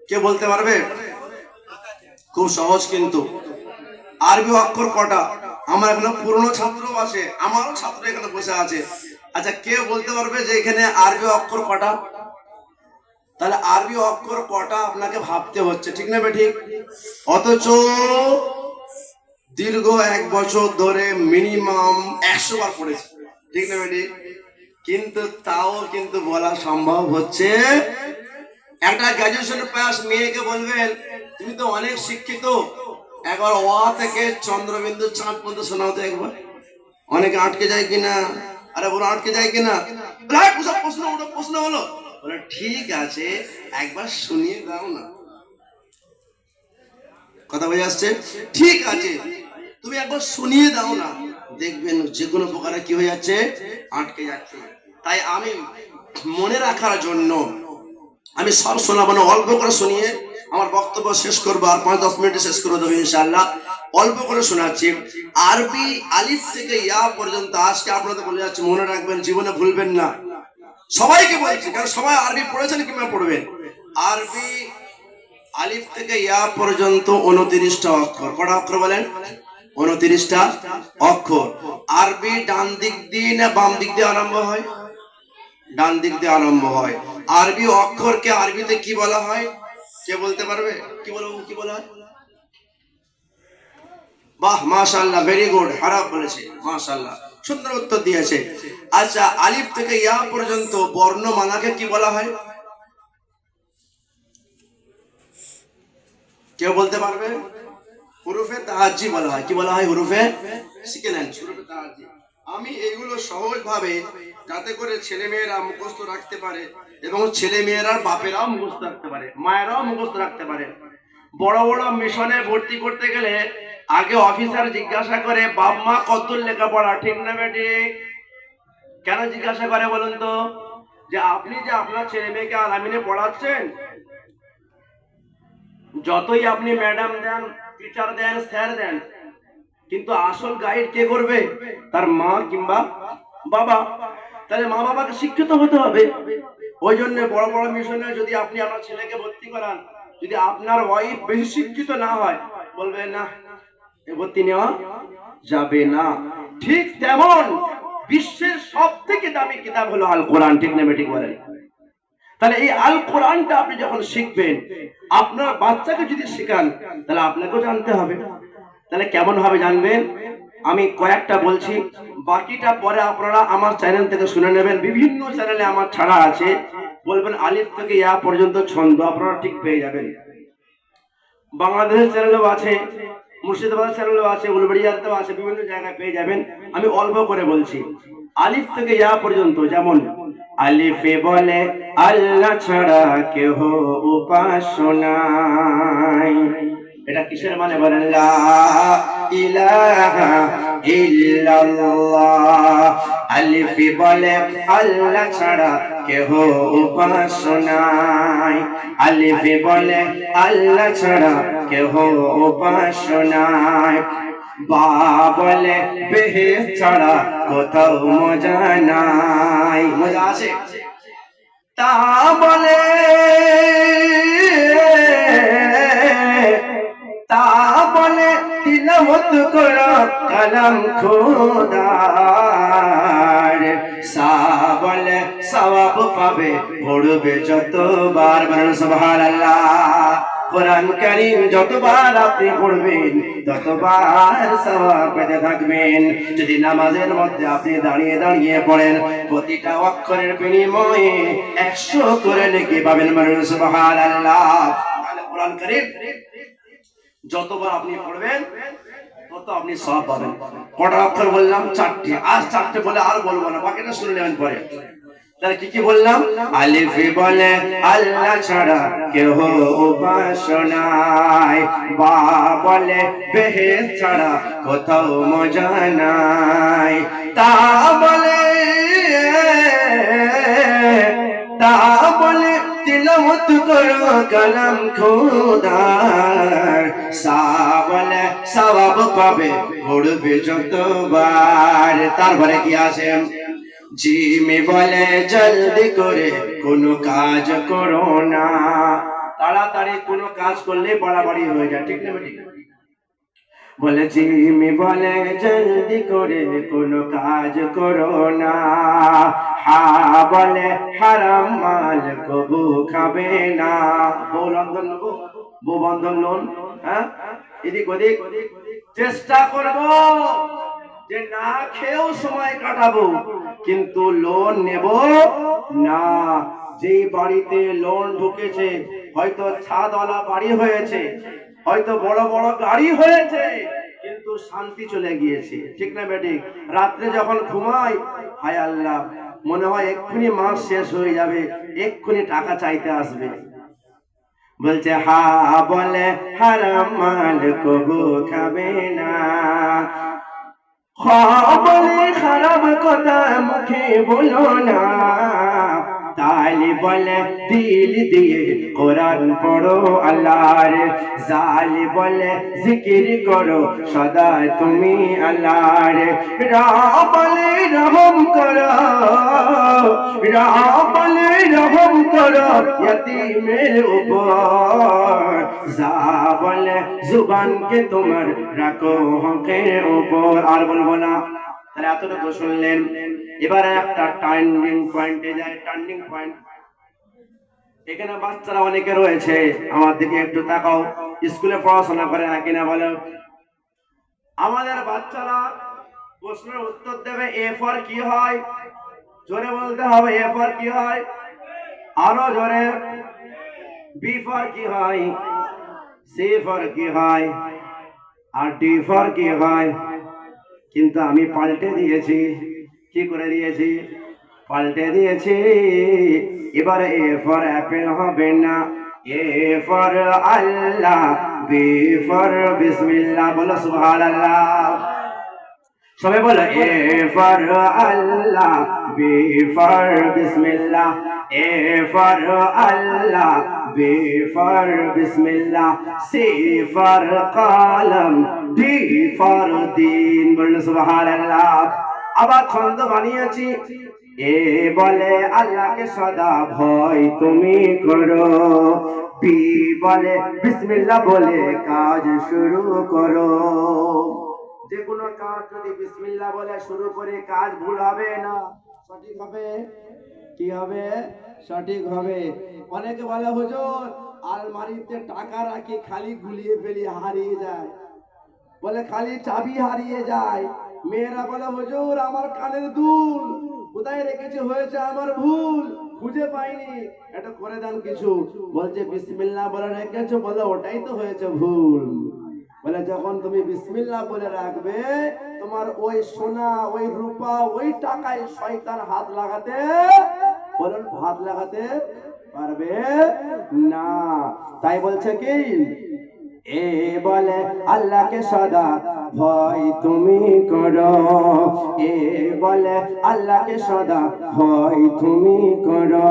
কে বলতে পারবে? খুব সহজ কিন্তু। আরবি অক্ষর কটা? আমার এখানে পুরনো ছাত্র আছে, আমারও ছাত্র এখানে বসে আছে। আচ্ছা, কে বলতে পারবে যে এখানে আরবি অক্ষর কটা? তাহলে আরবি অক্ষর কটা আপনাকে ভাবতে হচ্ছে, ঠিক না বেঠিক? অথচ দীর্ঘ 1 বছর ধরে মিনিমাম 100 বার পড়েছে, ঠিক না বেঠিক? কিন্তু তাও কিন্তু বলা সম্ভব হচ্ছে। একটা গ্রাজুয়েশন পাস মেয়েকে বলবেন তুমি তো অনেক শিক্ষিত, একবার অ থেকে চন্দ্রবিন্দু চাঁদ পর্যন্ত শোনাও তো একবার। অনেকে আটকে যায় কিনা? আরে বলো আটকে যায় কিনা? প্রশ্ন হলো, বলে ঠিক আছে একবার শুনিয়ে দাও না। কথা বোঝা আসছে? ঠিক আছে তুমি একবার শুনিয়ে দাও না, দেখবেন যে কোনো প্রকারে কি হয়ে যাচ্ছে, আটকে যাচ্ছে। তাই আমি মনে রাখার জন্য আমি সব শোনাবো না, অল্প করে শুনিয়ে আমার বক্তব্য শেষ করবো, আর 5-10 মিনিটে শেষ করে দেবো ইনশাআল্লাহ। অল্প করে শোনাচ্ছি। আরবি আলিফ থেকে ইয়া পর্যন্ত আজকে আপনাদের বলে যাচ্ছে, মনে রাখবেন, জীবনে ভুলবেন না। সবাইকে বলছি, কারণ সবাই আরবি পড়েছেন কিংবা পড়বেন। আরবি আলিফ থেকে ইয়া পর্যন্ত 29টা অক্ষর। কটা অক্ষর বলেন? 29টা অক্ষর। আরবি ডান দিক দিয়ে না বাম দিক দিয়ে আরম্ভ হয়? ডান দিক দিয়ে আরম্ভ হয়। আরবি অক্ষরকে আরবিতে কি বলা হয়? কে বলতে পারবে? কি বলা হয়? বাহ, মাশাআল্লাহ, ভেরি গুড, খারাপ বলেছে, মাশাআল্লাহ, সুন্দর উত্তর দিয়েছে। আচ্ছা, আলিফ থেকে ইয়া পর্যন্ত বর্ণমালাকে কি বলা হয়? কেউ বলতে পারবে? হুরুফে তাহাজ্জি বলা হয়। কি বলা হয়? হুরুফে, শিখে নেন, হুরুফে তাহাজ্জি। আমি এইগুলো সহজ ভাবে, যাতে করে ছেলে মেয়েরা মুখস্থ রাখতে পারে, এবং ছেলে মেয়েরা বাপেরাও মুখস্থ রাখতে পারে, মায়েরাও মুখস্থ রাখতে পারে। বড় বড় মিশনে ভর্তি করতে গেলে আগে অফিসার জিজ্ঞাসা করে বাপ মা কতদূর লেখাপড়া, ঠিক না বেঠিক? কেন জিজ্ঞাসা করে বলুন তো? যে আপনি যে আপনার ছেলে মেয়েকে আলামিনে পড়াচ্ছেন, যতই আপনি ম্যাডাম দেন, টিচার দেন, স্যার দেন, কিন্তু আসল গাইড কে করবে? তার মা কিংবা বাবা। তাহলে মা বাবাকে শিক্ষিত হতে হবে। ওই জন্য বড় বড় মিশনে যদি আপনি আপনার ছেলেকে ভর্তি করান, যদি আপনার ওয়াইফ বেশি শিক্ষিত না হয়, বলবেন না, এ ভর্তি নেওয়া যাবে না। ঠিক তেমন বিশ্বের সব থেকে দামি কিতাব হলো আল কোরআন, ঠিক না বেঠিক বলেন? তাহলে এই আল কোরআনটা আপনি যখন শিখবেন, আপনার বাচ্চাকে যদি শেখান, তাহলে আপনাকেও জানতে হবে। তাহলে কেমন ভাবে জানবেন? আমি কয়েকটা বলছি, বাকিটা পরে আপনারা আমার চ্যানেল থেকে শুনে নেবেন। বিভিন্ন চ্যানেলে আমার ছাড়া আছে, বলবেন আলিফ থেকে ইয়া পর্যন্ত ছন্দ, আপনারা ঠিক পেয়ে যাবেন। বাংলাদেশের চ্যানেলও আছে, মুর্শিদাবাদ চ্যানেলও আছে, উলবেড়িয়াতেও আছে, বিভিন্ন জায়গায় পেয়ে যাবেন। আমি অল্প করে বলছি। আলিফ থেকে ইয়া পর্যন্ত, যেমন আলিফে বলে আল্লাহ ছাড়া কেহ উপাস্য নাই। এটা কিসের মানে বলেন? লা ইলাহা ইল্লাল্লাহ। আলিফে বলে আল্লাহ ছাড়া কেহ উপাস্য নাই। আলিফে বলে আল্লাহ ছাড়া কেহ উপাস্য নাই। বা বলে বেহেশত ছাড়া কোথাও মজা নাই। মজা আছে? তা বলে তিলাওয়াত করো কালাম খোদার। সা বলে সওয়াব পাবে, পড়বে যতবার, বলেন সুবহানাল্লাহ। কোরআন কারীম যতবার আপনি পড়বেন, ততবার সওয়াব পেতে থাকবেন। যদি নামাজের মধ্যে আপনি দাঁড়িয়ে দাঁড়িয়ে পড়েন, প্রতিটা অক্ষরের বিনিময়ে 100 করে নেকি পাবেন, বলেন সুবহানাল্লাহ। কোরআন কারীম যতবার আপনি পড়বেন, তত আপনি সওয়াব পাবেন। কটা অক্ষর বললাম? 4টি। আজ 4টে বলে আর বলবো না, বাকিটা শুনে নেবেন পরে। তাহলে কি কি বললাম? আলিফ বলে আল্লাহ ছাড়া কেহ উপাস্য নাই। বা বলে বেহেশত ছাড়া কোথাও মজা নাই। তা বলে তিলাওয়াত করো কালাম খোদার। সা বলে সওয়াব পাবে, পড়বে যতবার। তারপরে কি আছে? জিম বলে জলদি করে কোনো কাজ করো না। তাড়াতাড়ি কোনো কাজ করলে বাড়াবাড়ি হয়ে যায়, ঠিক না ঠিক? বলেছি মি বলে জলদি করে কোনো কাজ করো না, হা বলে হারাম মাল কবু খাবে না। বউ বন্ধন লোন, হ্যাঁ, এদিক ওদিক চেষ্টা করব যে না খেয়েও সময় কাটাবো, কিন্তু লোন নেব না। যে বাড়িতে লোন ঢুকেছে, হয়তো ছাদওয়ালা বাড়ি হয়েছে, হয়তো বড় বড় গাড়ি হয়েছে, কিন্তু শান্তি চলে গিয়েছে, ঠিক না বেঠিক? রাত্রে যখন ঘুমাই, হায় আল্লাহ, মনে হয় এক্ষুনি মাস শেষ হয়ে যাবে, এক্ষুনি টাকা চাইতে আসবে। বলছে হা বলে হারাম মাল কবু খাবে না, বলে খারাপ কথা মুখে বলো না, তালি বলে দিল দিয়ে কোরআন পড়ো আল্লাহর, জালি বলে জিকির করো সদা তুমি আল্লাহর, বলে রহম করো, বলে রহম করো ইয়তীমের উপর, যা বলে জুবানকে তোমার রাখো হকের উপর। আর বলবো না। তাহলে এতটুকু শুনলেন। এবারে একটা টার্নিং পয়েন্টে যায়। টার্নিং পয়েন্ট, এখানে বাচ্চারা অনেকে রয়েছে, আমার দিকে একটু তাকাও। স্কুলে পড়াশোনা করে না কিনা বলো? আমাদের বাচ্চারা প্রশ্নের উত্তর দেবে এ ফর কি হয়, জোরে বলতে হবে। এ ফর কি হয়, আরো জোরে। বি ফর কি হয়, সি ফর কি হয়, আর ডি ফর কি হয়। কিন্তু আমি পাল্টে দিয়েছি। কি করে দিয়েছি? পাল্টে দিয়েছি। এবারে এ ফর অ্যাপেল হবে না, A for Allah, B for বিসমিল্লাহ। বলো সুবহানাল্লাহ। সবাই বলো A for Allah, B for বিসমিল্লাহ, A for Allah, B for বিসমিল্লাহ, সি ফর কলম, ডি ফর দিন। বলো সুবহানাল্লাহ। আবার ছন্দ বানিয়েছি। এ বলে আল্লাহকে সদা ভয় তুমি করো, বি বলে বিসমিল্লাহ বলে কাজ শুরু করো। যে কোনো কাজ যদি বিসমিল্লাহ বলে শুরু করে, কাজ ভুল হবে না, সঠিক হবে। কি হবে? সঠিক হবে। অনেকে বলে হুজুর আলমারিতে টাকা রাখি, খালি গুলিয়ে ফেলি, হারিয়ে যায়। বলে খালি চাবি হারিয়ে যায়। মেয়েরা বলে হুজুর আমার কানের দুল কোথায় রেখেছে, হয়েছে আমার ভুল, খুঁজে পাইনি, এটা করে দেন কিছু। বলছে বিসমিল্লাহ বলে রেখেছো, বলে ওটাই তো হয়েছে ভুল। বলে যখন তুমি বিসমিল্লাহ বলে রাখবে, তোমার ওই সোনা, ওই রূপা, ওই টাকায় শয়তান হাত লাগাতে, বলেন হাত লাগাতে পারবে না। তাই বলছে কি, এ বলে আল্লাহকে সদা ভয় তুমি করো, এ বলে আল্লাহকে সদা ভয় তুমি করো,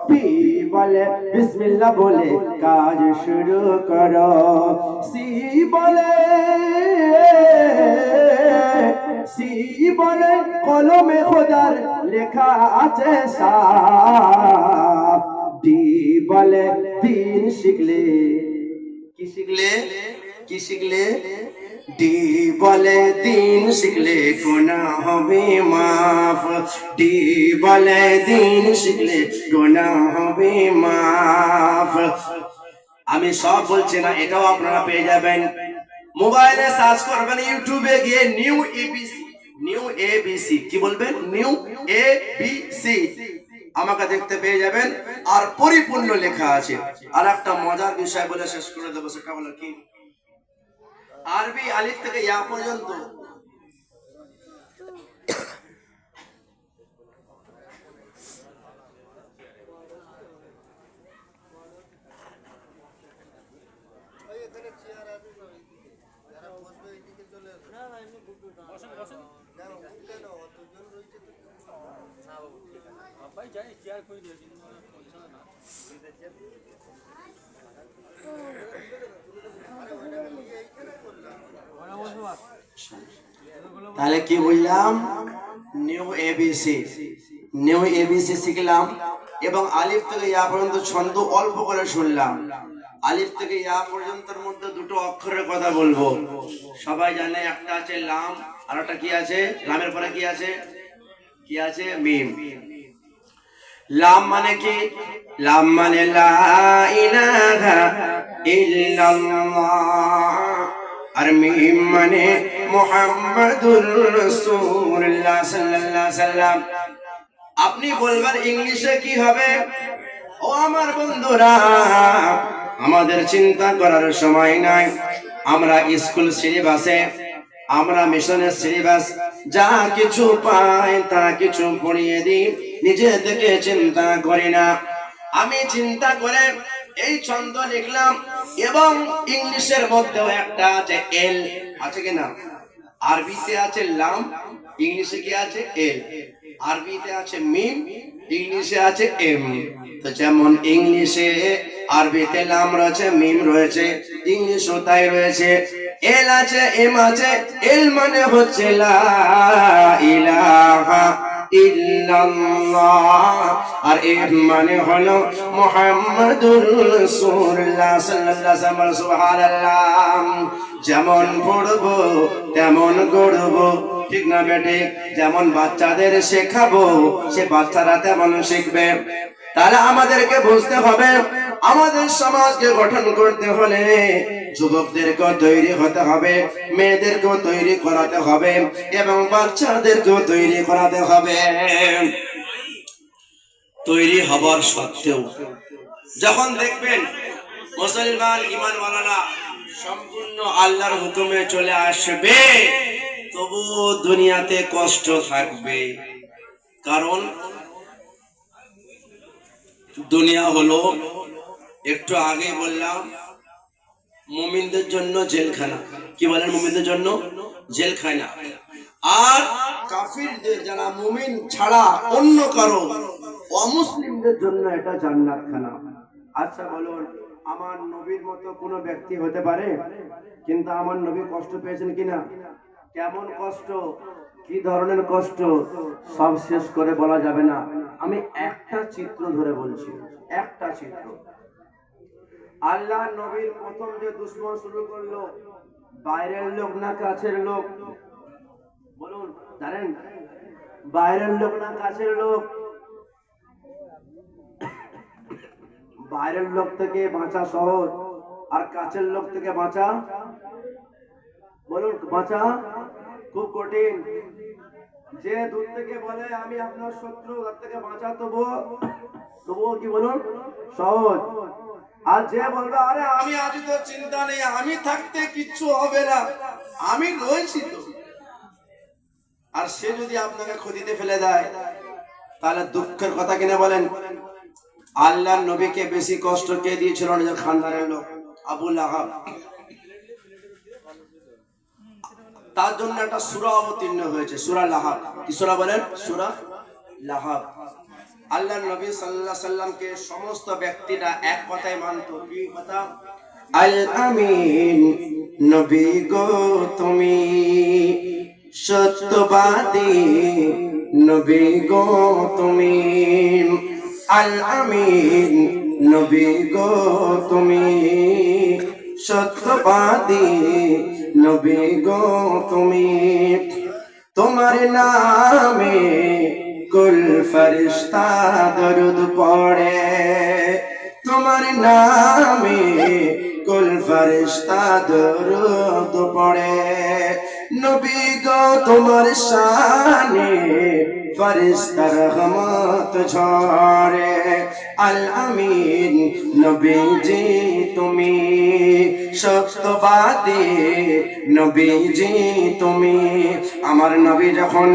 বি বলে বিসমিল্লাহ বলে কাজ শুরু করো, সি বলে, সি বলে কলমে খোদার লেখা আছে সাফ, ডি বলে দিন শিখলে, কি শিখলে, কি শিখলে, ডি বলে দিন শিখলে গুনাহ হবে মাফ, ডি বলে দিন শিখলে গুনাহ হবে মাফ। আমি সব বলছি না, এটাও আপনারা পেয়ে যাবেন। মোবাইলে সার্চ করবেন, ইউটিউবে গিয়ে নিউ এবিসি, নিউ এবিসি, কি বলবেন, নিউ এবিসি, আমাকে দেখতে পেয়ে যাবেন। আর পরিপূর্ণ লেখা আছে। আর একটা মজার বিষয় বলে শেষ করে দেবো, সেটা হলো কি, আরবি আলিফ থেকে ইয়া পর্যন্ত তাহলে কি বললাম, নিউ এবিসি, নিউ এবিসি শিখলাম। এবং আলিফ থেকে ইয়া পর্যন্ত ছন্দ অল্প করে শুনলাম। আলিফ থেকে ইয়া পর্যন্তের মধ্যে দুটো অক্ষরের কথা বলবো। সবাই জানে একটা আছে লাম, আর একটা কি আছে? লামের পরে কি আছে? কি আছে? মিম। লাম মানে কি? লাম মানে লা ইলাহা ইল্লাল্লাহ, আর মিম মানে মুহাম্মাদুর রাসূলুল্লাহ সাল্লাল্লাহু আলাইহি সাল্লাম। আপনি বলবেন ইংলিশে কি হবে? ও আমার বন্ধুরা, আমাদের চিন্তা করার সময় নাই। আমরা স্কুল সিলেবাসে, আমরা মিশনের সিলেবাস যা কিছু পাই তা কিছু পড়িয়ে দিই, নিজে থেকে চিন্তা করি না। আমি চিন্তা করে এই ছন্দ লিখলাম, এবং ইংলিশের মধ্যেও একটা আছে এল, আছে কিনা? আরবিতে আছে লাম, ইংলিশে কি আছে? এল। আরবিতে আছে মিম, ইংলিশে আছে এম। তো যেমন ইংলিশে আরবিতে লাম রয়েছে, মিম রয়েছে, ইংলিশও তাই রয়েছে। এল আছে, এম আছে। এল মানে হচ্ছে লা ইলাহা ইল্লাল্লাহ, আর এম মানে হলো মুহাম্মাদুর রাসূলুল্লাহ সাল্লাল্লাহু আলাইহি ওয়াসাল্লাম। সুবহানাল্লাহ। যেমন পড়বো তেমন গড়বো, ঠিক না বেটে? যেমন বাচ্চাদের শেখাবো, সে বাচ্চারা তেমন শিখবে। তাহলে আমাদেরকে বুঝতে হবে, আমাদের সমাজকে গঠন করতে হলে যুবকদেরকেও তৈরি হতে হবে, মেয়েদেরকেও তৈরি করাতে হবে, এবং বাচ্চাদেরকেও তৈরি করাতে হবে। তৈরি হবার সত্ত্বেও যখন দেখবেন মুসলমান ঈমানওয়ালারা সম্পূর্ণ আল্লাহর হুকুমে চলে আসবে, তবু দুনিয়াতে কষ্ট থাকবে। কারণ দুনিয়া হলো, একটু আগে বললাম, মুমিনদের জন্য জেলখানা। কি বলেন? মুমিনদের জন্য জেলখানা। আর কাফিরদের, যারা মুমিন ছাড়া অন্য কারো অমুসলিমদের জন্য এটা জান্নাতখানা। আচ্ছা বলুন, আমার নবীর মতো কোনো ব্যক্তি হতে পারে? কিন্তু আমার নবী কষ্ট পেয়েছেন কিনা? কেমন কষ্ট, কি ধরনের কষ্ট, সব শেষ করে বলা যাবে না। আমি একটা চিত্র ধরে বলছি, একটা চিত্র। আল্লাহ নবীর প্রথম যে দুশমন শুরু করলো, বাইরের লোক না কাছের লোক? বলুন, জানেন? বাইরের লোক না কাছের লোক? বাইরের লোক থেকে বাঁচা সহজ, আর কাছের লোক থেকে বাঁচা, বলুন, বাঁচা খুব কঠিন। যে দূর থেকে বলে আমি আপনার শত্রু, তার থেকে বাঁচা তবুও কি বলুন সহজ। আর যে বলবে আরে আমি আজ তো চিন্তা নেই, আমি থাকতে কিচ্ছু হবে না, আমি রয়েছি তো, আর সে যদি আপনাকে ক্ষতিতে ফেলে দেয়, তাহলে দুঃখের কথা কিনা বলেন? আল্লাহর নবীকে বেশি কষ্ট কে দিয়েছিল? নিজের খানদানের লোক, আবু লাহাব। তার জন্য একটা সূরা অবতীর্ণ হয়েছে, সূরা লাহাব। কি সূরা বলেন? সূরা লাহাব। আল্লাহর নবী সাল্লাল্লাহু আলাইহি সাল্লামকে সমস্ত ব্যক্তিরা এক কথায় মানত। কি কথা? আল আমিন, নবী গো তুমি সত্যবাদী, নবী গো তুমি আল আমিন, নবী গো তুমি সত্যবাদী, নবী গো তুমি। তোমার নামে কুল ফেরেশতা দরুদ পড়ে, তোমার নামে কুল ফেরেশতা দরুদ পড়ে। নবী গো তোমার শানে ফেরেশতা রহমত ঝরে। আল আমিন, নবীজি তুমি সত্যবাদী, নবীজি তুমি। আমার নবী যখন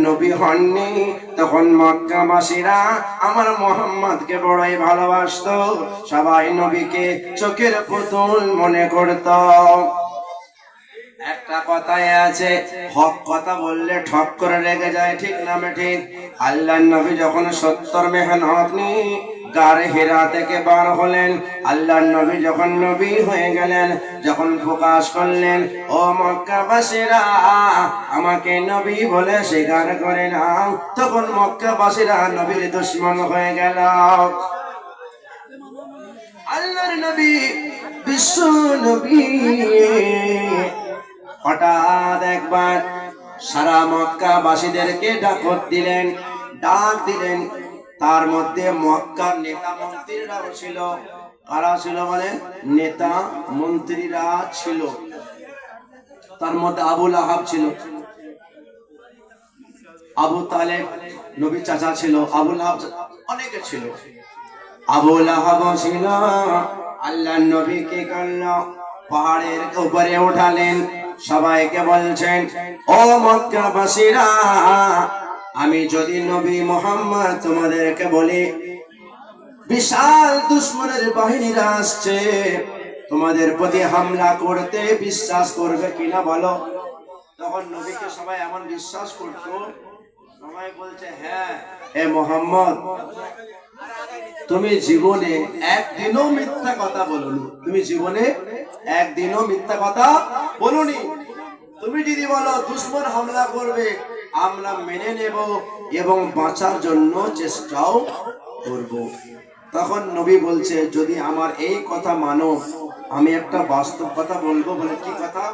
নবী হননি, তখন মক্কাবাসীরা আমার মুহাম্মদকে বড়ই ভালোবাসতো। সবাই নবীকে চোখের পুতুল মনে করত। একটা কথাই আছে, হক কথা বললে ঠক করে রেগে যায়, ঠিক না ঠিক? আল্লাহর নবী যখন 70 মেহনত নিয়ে গার হিরা থেকে বার হলেন। আল্লাহর নবী যখন নবী হয়ে গেলেন, যখন প্রকাশ করলেন, ও মক্কাবাসীরা আমাকে নবী বলে স্বীকার করে নাও, তখন মক্কাবাসীরা নবীর দুশমন হয়ে গেল। আল্লাহর নবী বিশ্ব নবী হঠাৎ একবার সারা মক্কাবাসীদেরকে ডাক দিলেন। তার মধ্যে মক্কার নেতা মন্ত্রীরাও ছিল। কারা ছিল? মানে নেতা মন্ত্রীরা ছিল। তার মধ্যে আবু লাহাব ছিল, আবু তালেব নবী চাচা ছিল, আবু লাহাব অনেকে ছিল। আবু লাহাব ছিল। আল্লাহর নবী কি করলো? পাহাড়ের উপরে উঠালেন, সবাইকে বলছেন, ও মক্কাবাসীরা আমি যদি নবী মুহাম্মদ তোমাদেরকে বলি বিশাল দুশমনের বাহিনীরা আসছে তোমাদের প্রতি হামলা করতে, বিশ্বাস করবে কিনা বলো? তখন নবীকে সবাই এমন বিশ্বাস করতো, সবাই বলছে হ্যাঁ হে মুহাম্মদ তুমি জীবনে একদিনও মিথ্যা কথা বলোনি, তুমি জীবনে একদিনও মিথ্যা কথা বলোনি। তুমি যদি বলো দুশমন হামলা করবে আমরা মেনে নেব এবং বাঁচার জন্য চেষ্টাও করব। তখন নবী বলছে যদি আমার এই কথা মানো আমি একটা বাস্তব কথা বলবো। বলে কি কথা?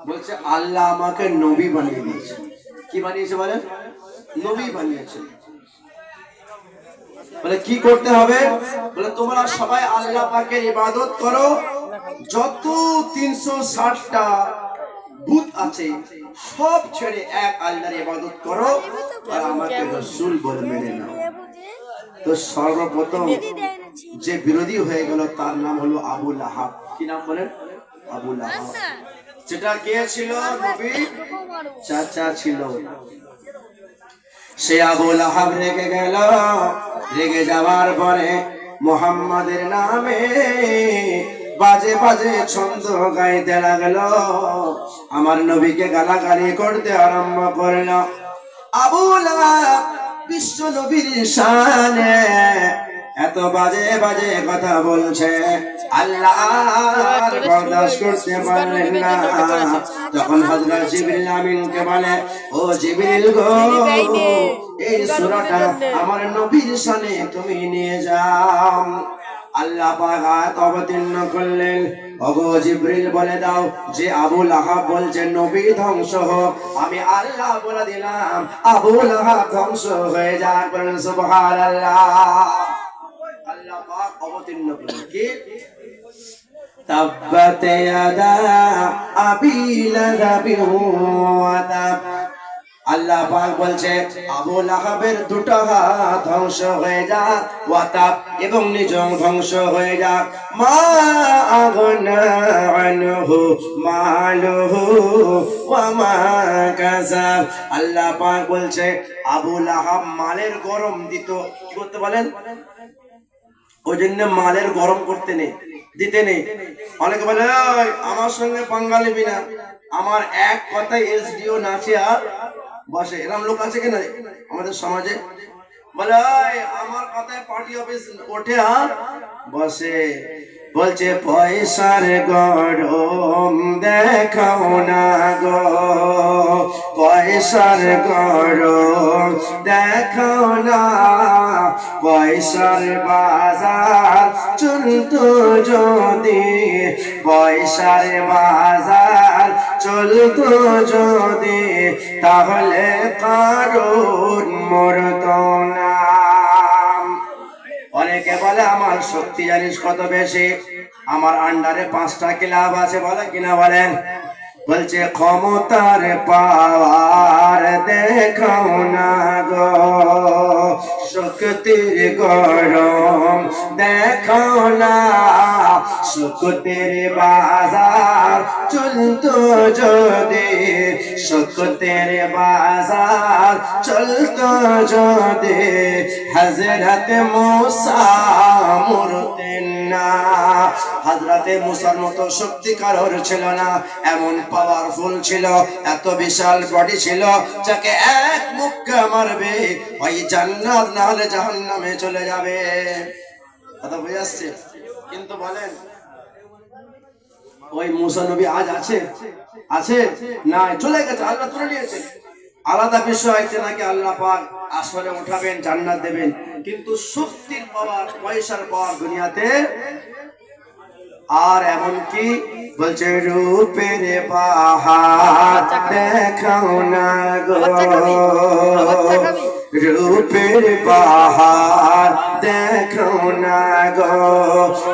বলছে আল্লাহ আমাকে নবী বানিয়ে দিয়েছে। কি বানিয়েছে বলেন? নবী বানিয়েছে। বলে কি করতে হবে? বলে তোমরা সবাই আল্লাহ পাকের ইবাদত করো, যত 360টা বুত আছে সব ছেড়ে এক আল্লাহর ইবাদত করো আর আমাকে রাসূল বলে মেনে নাও। তো সর্বপ্রথম যে বিরোধী হয়ে গেল তার নাম হলো আবু লাহাব। কি নাম বলেন? আবু লাহাব। যেটা কে ছিল? নবী চাচা ছিল। সে আবু লাহাব রেগে গেল। রেগে যাওয়ার পরে মুহাম্মাদের নামে বাজে বাজে ছন্দ গাইতে লাগলো, আমার নবীকে গালাগালি করতে আরম্ভ করল। আবু লাহাব বিশ্ব নবীর শানে এত বাজে বাজে কথা বলছে, আল্লাহ বরদাস্ত করতে পারলেন না। তখন হযরত জিবরিল আমিনকে বলে, ও জিবরিল গো এই সূরাটা আমার নবীর শানে তুমি নিয়ে যাও। আল্লাহ পাক আয়াত অবতীর্ণ করলেন, ওগো জিবরিল বলে দাও যে আবু লাহাব বলছে নবী ধ্বংস হোক, আমি আল্লাহ বলে দিলাম আবু লাহাব ধ্বংস হয়ে যাক। বলেন সুবহানাল্লাহ। আল্লাহ পাক অবতীর্ণ করলেন কি? তাব্বাত ইয়াদা আবি লাহাবিন ওয়া তাব। আল্লাহ পাক বলছে আবু লাহাবের দুটো হাত ধ্বংস হয়ে যাক, ওয়া তাব এবং নিজেও ধ্বংস হয়ে যাক। মা আগনা আনহু মালুহু ওয়া মা কাসাব। আল্লাহ পাক বলছে আবু লাহাব মালের গরম দিত। কি করতে বলেন? ওই জন্য মালের গরম করতে নেই, দিতে নেই। অনেকে বলে আমার সঙ্গে পাঙ্গা নিবি না, আমার এক কথায় এসডিও নাচে আর বসে। এরকম লোক আছে কিনা আমাদের সমাজে? বলে আমার কথায় পার্টি অফিস ওঠে আর বসে। বলছে পয়সার গরম দেখাও না গো, পয়সার গরম দেখাও না, পয়সার বাজার চলতো যদি, পয়সার বাজার চলতো যদি তাহলে কারণ মরতো না। অনেকে বলে আমার শক্তি জানিস কত বেশি, আমার আন্ডারে 5টা ক্লাব আছে, বলে কিনা বলেন? বলছে ক্ষমতার পাওয়ার দেখাও না গো, শক্তির গরম দেখাও না, শক্তির বাজার চলতো যদি, শক্তির বাজার চলতো যদি হযরত মুসা মরতেন না। হযরতে মুসার মতো শক্তি কারোর ছিল না, এমন পাওয়ারফুল ছিল, এত বিশাল বডি ছিল, যাকে এক মুক্কা মারবে ওই জান্নাত না হলে জাহান্নামে চলে যাবে। কথা বুঝে আসছে? কিন্তু বলেন ওই মুসা নবী আজ আছে? আছে না, চলে গেছে, আল্লাহ তুলে নিয়েছে। আলাদা বিষয় আছে নাকি আল্লাহ পাক আসরে উঠাবেন, জান্নাত দেবেন, কিন্তু শক্তির পাওয়ার, পয়সার পাওয়ার দুনিয়াতে। আর এমন কি বলছে, রূপের পাহাড় দেখাও না গো, রূপের পাহাড় দেখাও না গো,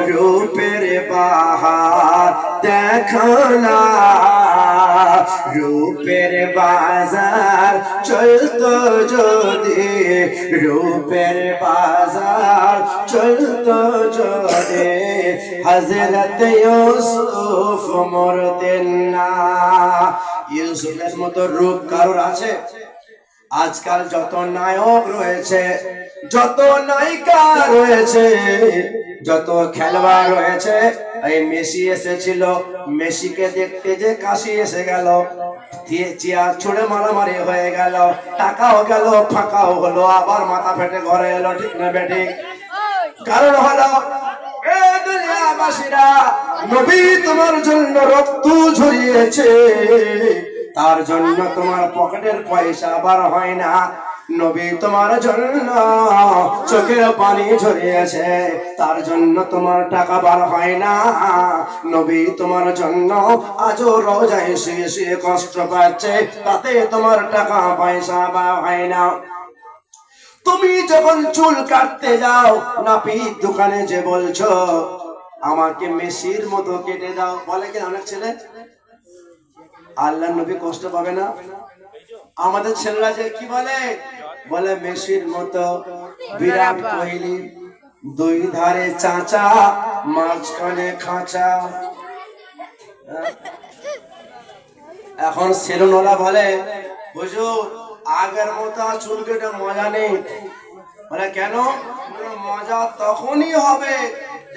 রূপের পাহাড় দেখাও না, রূপের বাজার চলতো যদি, রূপের বাজার চলতো যদি, হযরত ইউসুফ মরতেন না। ইউসুফের মতো রূপ কারোর আছে? আজকাল যত নায়ক রয়েছে, যত নায়িকা রয়েছে, যত খেলোয়াড় রয়েছে, এই মেসি এসেছিল, মেসিকে দেখতে যে কাশি এসে গেল, চেয়ার ছুড়ে মারামারি হয়ে গেল, টাকাও গেল, ফাঁকাও হলো, আবার মাথা ফেটে ঘরে এলো। ঠিক না বেঠিক? কারণ হলো দুনিয়াবাসীরা নবী তোমার জন্য রক্ত ঝরিয়েছে, তার জন্য তোমার পকেটের পয়সা বার হয় না। নবী তোমার জন্য চোখের পানি ঝরিয়েছে, তার জন্য তোমার টাকা বার হয় না। নবী তোমার জন্য আজও রোজায় শুয়ে শুয়ে কষ্ট পাচ্ছে, তাতে তোমার টাকা পয়সা বার হয় না। তুমি যখন চুল কাটতে যাও, নাপিত দোকানে যে বলছো আমাকে মেসির মতো কেটে দাও, বলে কি অনেক ছেলে? আল্লাহ নবী কষ্ট পাবে না? আমাদের ছেলেরা যে কি বলে, বলে মেসির মতো, বিরাট কোহলি, দুই ধারে চাচা, মাঝখানে খাঁচা। এখন সেলুনওয়ালা বলে, হুজুর আগের মতো চুল কেটে মজা নেই। বলে কেন? মজা তখনই হবে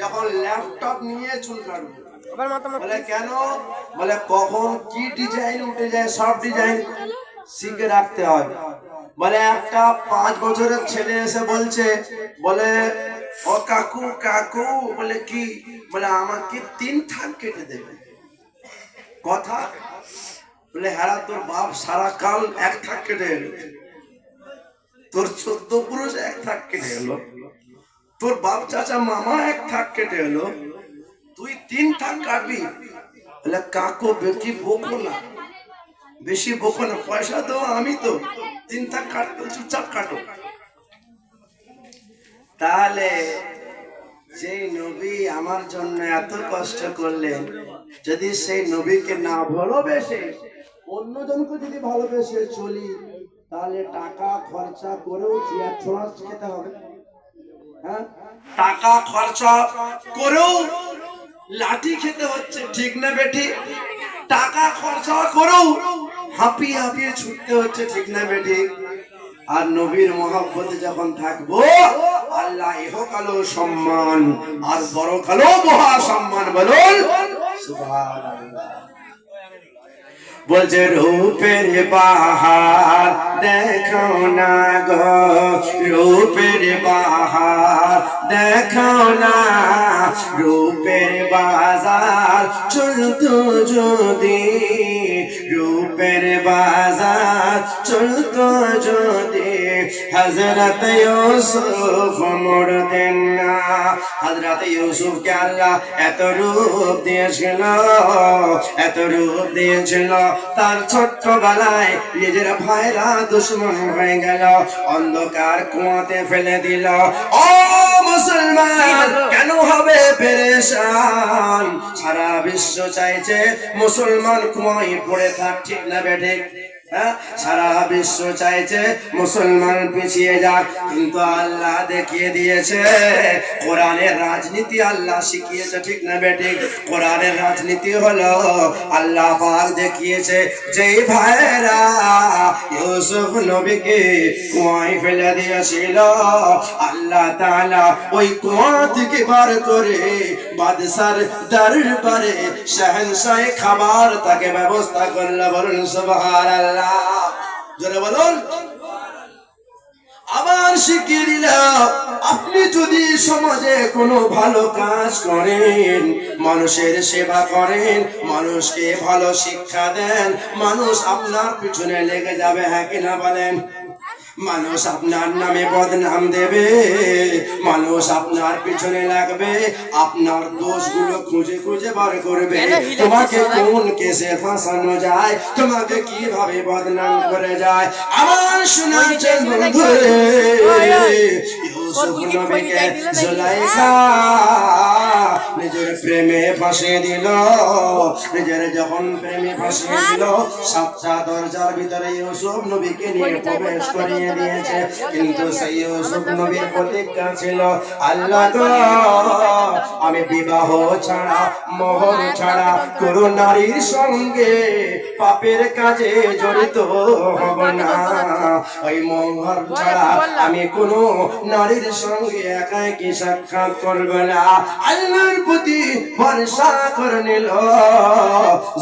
যখন ল্যাপটপ নিয়ে চুল কাটবে। বলে কেন? বলে কখন কি ডিজাইন উঠে যায়, সব ডিজাইন শিখে রাখতে হয়। বলে একটা 5 বছরের ছেলে এসে বলছে, বলে ও কাকু কাকু, বলে কি? বলে আমাকে 3 থাক কেটে দেবে। কথা বলে হ্যাঁ, তোর বাপ সারা কাল 1 থাক কেটে এলো, তোর 14 পুরুষ 1 থাক কেটে এলো, তোর বাপ চাচা মামা 1 থাক কেটে এলো, তুই 3 থাক কাটবি? বলে কাকু বেশি বকো না, বেশি বকো না, পয়সা তো আমি তো 3 থাক কাটবো, চুপচাপ কাটো। তাহলে যেই নবী আমার জন্য এত কষ্ট করলেন, যদি সেই নবীকে না ভালোবেসে অন্যজনকে যদি ভালোবেসে চলি, তাহলে টাকা খরচা করেও চেয়ার ছোঁয়া খেতে হবে। হ্যাঁ, টাকা খরচা করেও লাঠি খেতে হচ্ছে। ঠিক না বেটি? টাকা খরচা করেও হাঁপিয়ে হাঁপিয়ে ছুটতে হচ্ছে। ঠিক না বেটি? আর নবীর মহব্বতে যখন থাকবো, আল্লাহ ইহকালো সম্মান আর পরকালো মহা সম্মান। বলুন সুবহানাল্লাহ। বলছে রূপের পাহাড় দেখো না গো, রূপের পাহাড় দেখো না, রূপের বাজার চলতো যদি, রূপের বাজার চলতো যদি, হযরত ইউসুফ মরতেন না। হযরত ইউসুফকে আল্লাহ এত রূপ দিয়েছিল, এত রূপ দিয়েছিল, তার ছোট্টবেলায় নিজের ভাইরা দুশ্মন হয়ে গেল, অন্ধকার কুয়াতে ফেলে দিল। ও মুসলমান, কেন হবে পেরেশান? সারা বিশ্ব চাইছে মুসলমান কুয়ায় পড়ে থাক। ঠিক না বেঠিক? সারা বিশ্ব চাইছে মুসলমান পিছিয়ে যাক, কিন্তু আল্লাহ দেখিয়ে দিয়েছে কোরআনের রাজনীতি আল্লাহ শিখিয়েছে, ঠিক না বেঠিক? কোরআনের রাজনীতি হলো আল্লাহ পাক দেখিয়েছে যেই ভাইরা ইউসুফ নবীকে কুয়ায় ফেলে দিয়েছিল, আল্লাহ তাআলা ওই কুয়া থেকে বার করে বাদশার দরবারে শাহেনশাহ খাবার তাকে ব্যবস্থা করলো। বলুন সুবহানাল্লাহ, জোরে বলুন। আবার শিখিয়ে দিল, আপনি যদি সমাজে কোনো ভালো কাজ করেন, মানুষের সেবা করেন, মানুষকে ভালো শিক্ষা দেন, মানুষ আপনার পিছনে লেগে যাবে, হ্যাঁ কিনা বলেন? মানুষ আপনার নামে বদনাম দেবে, মানুষ আপনার পিছনে লাগবে, আপনার দোষগুলো খুঁজে খুঁজে বার করবে, তোমাকে কোন কেসে ফাঁসানো যায়, তোমাকে কিভাবে বদনাম করে যায়। আমার শোনাচ্ছেন বন্ধু, ইউসুফ নবীকে জুলাইখা নিজের প্রেমে ফাঁসিয়ে দিল। নিজের যখন প্রেমে ফাঁসিয়ে দিল, সাতটা দরজার ভিতরে ইউসুফ নবীকে নিয়ে প্রবেশ করিয়ে দিয়েছে, কিন্তু সেই ইউসুফ নবীর প্রতিজ্ঞা ছিল, আল্লাহ গো, আমি বিবাহ ছাড়া, মোহর ছাড়া কোনো নারীর সঙ্গে পাপের কাজে জড়িত হব না। ওই মোহর ছাড়া আমি কোনো নারীর সঙ্গে একাকী সাক্ষাৎ করব না। আল্লাহর প্রতি ভরসা করে নিল।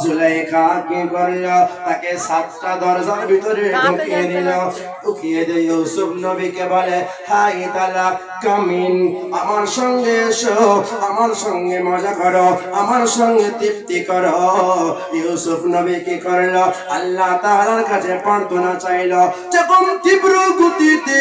জুলাইখা কি করল? তাকে সাতটা দরজার ভিতরে ঢুকিয়ে দিল। ঢুকিয়ে দিয়ে ইউসুফ নবীকে বলে, হাই তালাক কামিন, আমার সঙ্গে এসো, আমার সঙ্গে মজা করো, আমার সঙ্গে তৃপ্তি করো। ইউসুফ নবী কি করল? আল্লাহ তাআলার কাছে প্রার্থনা চাইল। যখন তীব্র গতিতে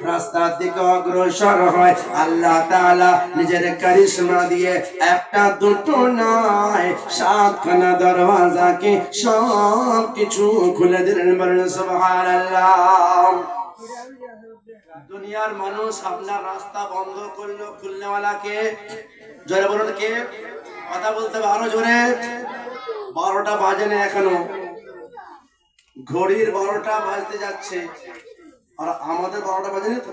রাস্তার দিকে অগ্রসর হয়, আল্লাহ তাআলা নিজের কারিশমা দিয়ে একটা দুটো নয়, সাতখানা দরওয়াজাকে সব কিছু খুলে দিলেন। বলেন সুবহানাল্লাহ। দুনিয়ার মানুষ আপনার রাস্তা বন্ধ করলো, খুলনেওয়ালাকে, জোরে বলুন কে? কথা বলতে হবে আরো জোরে। 12টা বাজে না এখনো, ঘড়ির 12টা বাজতে যাচ্ছে, আর আমাদের 12টা বাজে না তো,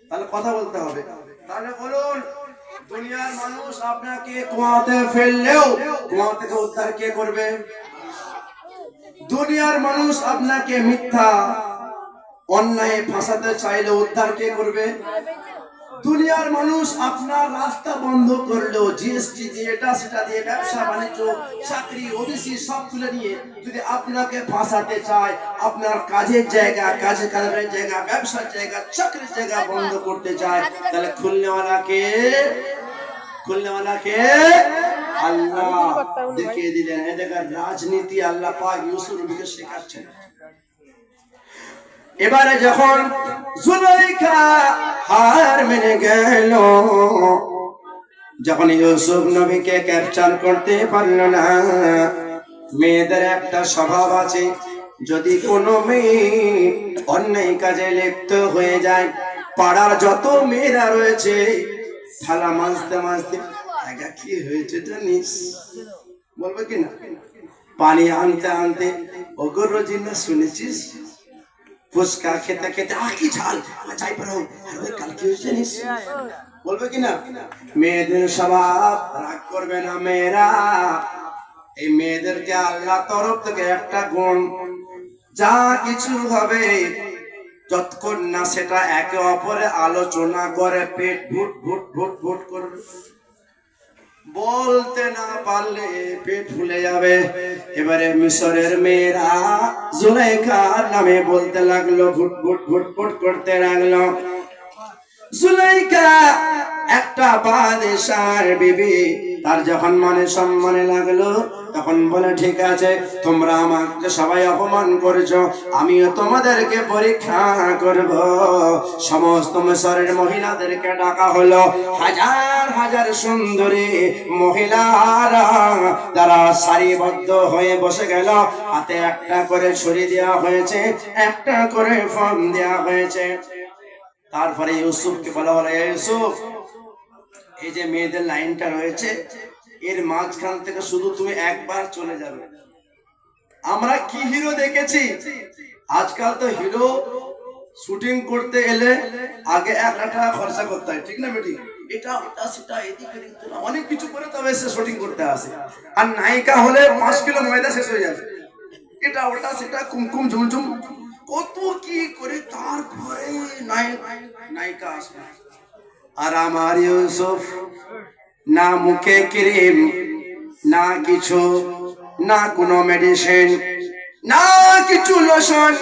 তাহলে কথা বলতে হবে। তাহলে বলুন, দুনিয়ার মানুষ আপনাকে কুয়াতে ফেললেও কুয়া থেকে উদ্ধার কে করবে? দুনিয়ার মানুষ আপনাকে মিথ্যা অন্যায় ফাঁসাতে চাইলে উদ্ধার কে করবে? দুনিয়ার মানুষ আপনার রাস্তা বন্ধ করলেও জিএসটি দিয়ে, এটা সেটা দিয়ে, ব্যবসা বাণিজ্য, চাকরি, ওবিসি সব তুলে নিয়ে যদি আপনাকে ফাঁসাতে চায়, আপনার কাজের জায়গা, কাজের জায়গা, ব্যবসার জায়গা, চাকরির জায়গা বন্ধ করতে চায়, তাহলে খুলনেওয়ালাকে আল্লাহ দেখিয়ে দিলেন। এই জায়গার রাজনীতি আল্লাহ পাক ইউসুফ নবীকে শেখাচ্ছেন। এবারে যখন জুলাইখা হার মেনে গেল, যখন ইউসুফ নবীকে ক্যাপচার করতে পারল না, মেয়েদের একটা স্বভাব আছে, যদি কোনো মেয়ে অন্যায় কাজে লিপ্ত হয়ে যায়, পাড়ার যত মেয়েরা রয়েছে থালা মাজতে মাজতে, আগা কি হয়েছে জানিস, বলবে কিনা? পানি আনতে আনতে, ওগো রোজিনা শুনেছিস? ফুচকা খেতে খেতে কি ঝাল, যাই পারো, কাল কি হয়েছে জানিস, বলবে কিনা? মেয়েদের স্বভাব, রাগ করবে না মেয়েরা। এই মেয়েদেরকে আল্লাহ তরফ থেকে একটা গুণ, যা কিছু হবে যতক্ষণ না সেটা একে অপরে আলোচনা করে পেট ভুট ভুট ভুট ভুট করবে, বলতে না পারলে পেট ফুলে যাবে। এবারে মিশরের মেয়েরা জুলাইখার নামে বলতে লাগলো, ভুট ভুট ভুট ভুট করতে লাগলো। জুলাইখা একটা বাদশার বিবি, তার যখন মানে সম্মানে লাগলো, তখন বলে, ঠিক আছে, তোমরা আমাকে সবাই অপমান করেছো, আমিও তোমাদেরকে পরীক্ষা করব। সমস্ত মিশরের মহিলাদেরকে ডাকা হলো। হাজার হাজার সুন্দরী মহিলারা তারা সারিবদ্ধ হয়ে বসে গেল। হাতে একটা করে ছুরি দেওয়া হয়েছে, একটা করে ফর্ম দেওয়া হয়েছে। তারপরে ইউসুফকে বলা হলো, ইউসুফ, এই যে মেয়েদের লাইনটা রয়েছে, এর মাঝখান থেকে শুধু তুমি একবার চলে যাবে। আমরা কি হিরো দেখেছি? আজকাল তো হিরো শুটিং করতে এলে আগে 1 লাখ টাকা খরচা করতে হয়, ঠিক না বেটি? এটা ওটা সেটা এদিকে অনেক কিছু করে তবে সে শুটিং করতে আসে। আর নায়িকা হলে 5 কিলো ময়দা শেষ হয়ে যাবে, এটা ওটা সেটা কুমকুম ঝুমঝুম কত কি করে তারপরে নায়িকা আসবে। আর আমার ইউসুফ না মুখে ক্রিম, না কিছু, না কোনো মেডিসিন, না কিছু লোশন,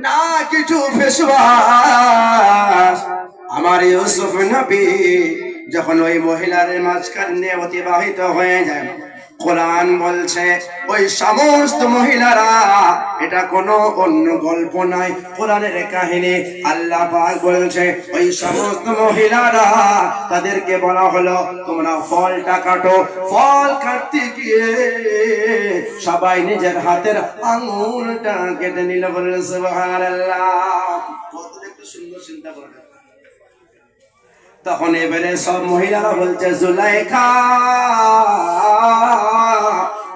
না কিছু ফেস ওয়াশ। আমার ইউসুফ নবী যখন ওই মহিলার মাঝখানে অতিবাহিত হয়ে যায়, কোরআন বলছে ওই সমস্ত মহিলারা, এটা কোনো অন্য গল্প নয়, কোরআনের কাহিনী। আল্লাহ পাক বলছে ওই সমস্ত মহিলারা, তাদেরকে বলা হলো তোমরা ফলটা কাটো। ফল কাটতে গিয়ে সবাই নিজের হাতের আঙুলটা কেটে নিল। বললেন সুবহানাল্লাহ। কত একটু সুন্দর চিন্তা করে। তখন এবারে সব মহিলারা বলছে জুলাইখা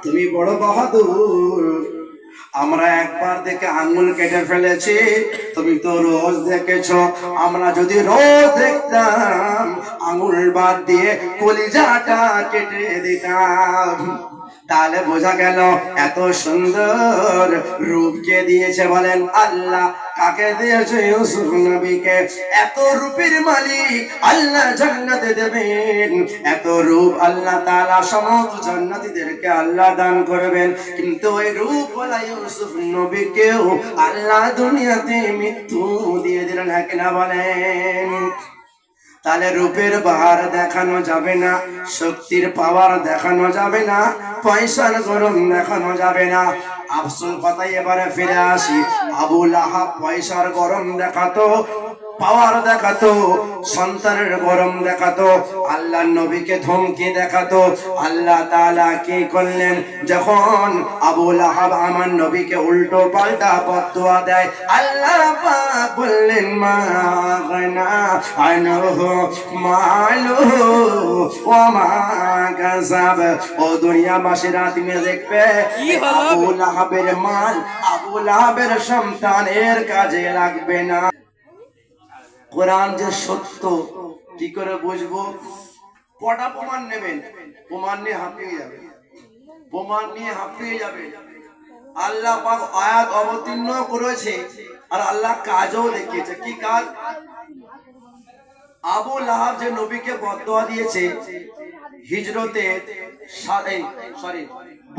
তুমি বড় বাহাদুর, আমরা একবার দেখে আঙ্গুল কেটে ফেলেছি, তুমি তো রোজ দেখেছো, আমরা যদি রোজ দেখতাম আঙ্গুল বাদ দিয়ে কলিজাটা কেটে দিতাম। তাহলে বোঝা গেল এত সুন্দর রূপ কে দিয়েছে বলেন? আল্লাহ। কাকে দিয়েছে? ইউসুফ নবীকে। এত রূপের মালিক আল্লাহ জান্নাতে দেবেন, এত রূপ আল্লাহ তাআলা সমস্ত জান্নাতীদেরকে আল্লাহ দান করবেন। কিন্তু ওই রূপ ওয়ালা ইউসুফ নবীকেও আল্লাহ দুনিয়াতে মৃত্যু দিয়ে দিলেন, হ্যাঁ কিনা বলেন? তাহলে রূপের বাহার দেখানো যাবে না, শক্তির পাওয়ার দেখানো যাবে না, পয়সার গরম দেখানো যাবে না। আফসোস কথাই এবারে ফিরে আসি। আবু লাহাব পয়সার গরম দেখাতো, পাওয়ার দেখাতো, সন্তানের গরম দেখাতো, আল্লাহর নবীকে ধমকি দেখাতো। আল্লাহ তাআলা কি করলেন? যখন আবু লাহাব আমার নবীকে উল্টো পাল্টা বদদুয়া দেয়, আল্লাহ পাক বললেন মা গানা আনহু মালুহু ওয়া মা কাসাব। ও দুনিয়াবাসীরা তুমি দেখবে আবু লাহাবের মাল, আবু লাহাবের সন্তানের কাজে লাগবে না। কোরআন যে সত্য কি করে বুঝবো? কটা প্রমাণ নেবেন? প্রমাণ নিয়ে হাঁপিয়ে যাবে, প্রমাণ নিয়ে হাঁপিয়ে যাবে। আল্লাহ পাক আয়াত অবতীর্ণ করেছে আর আল্লাহ কাজও দেখিয়েছে। কি কাজ? আবু লাহাব যে নবীকে বদদুয়া দিয়েছে, হিজরতে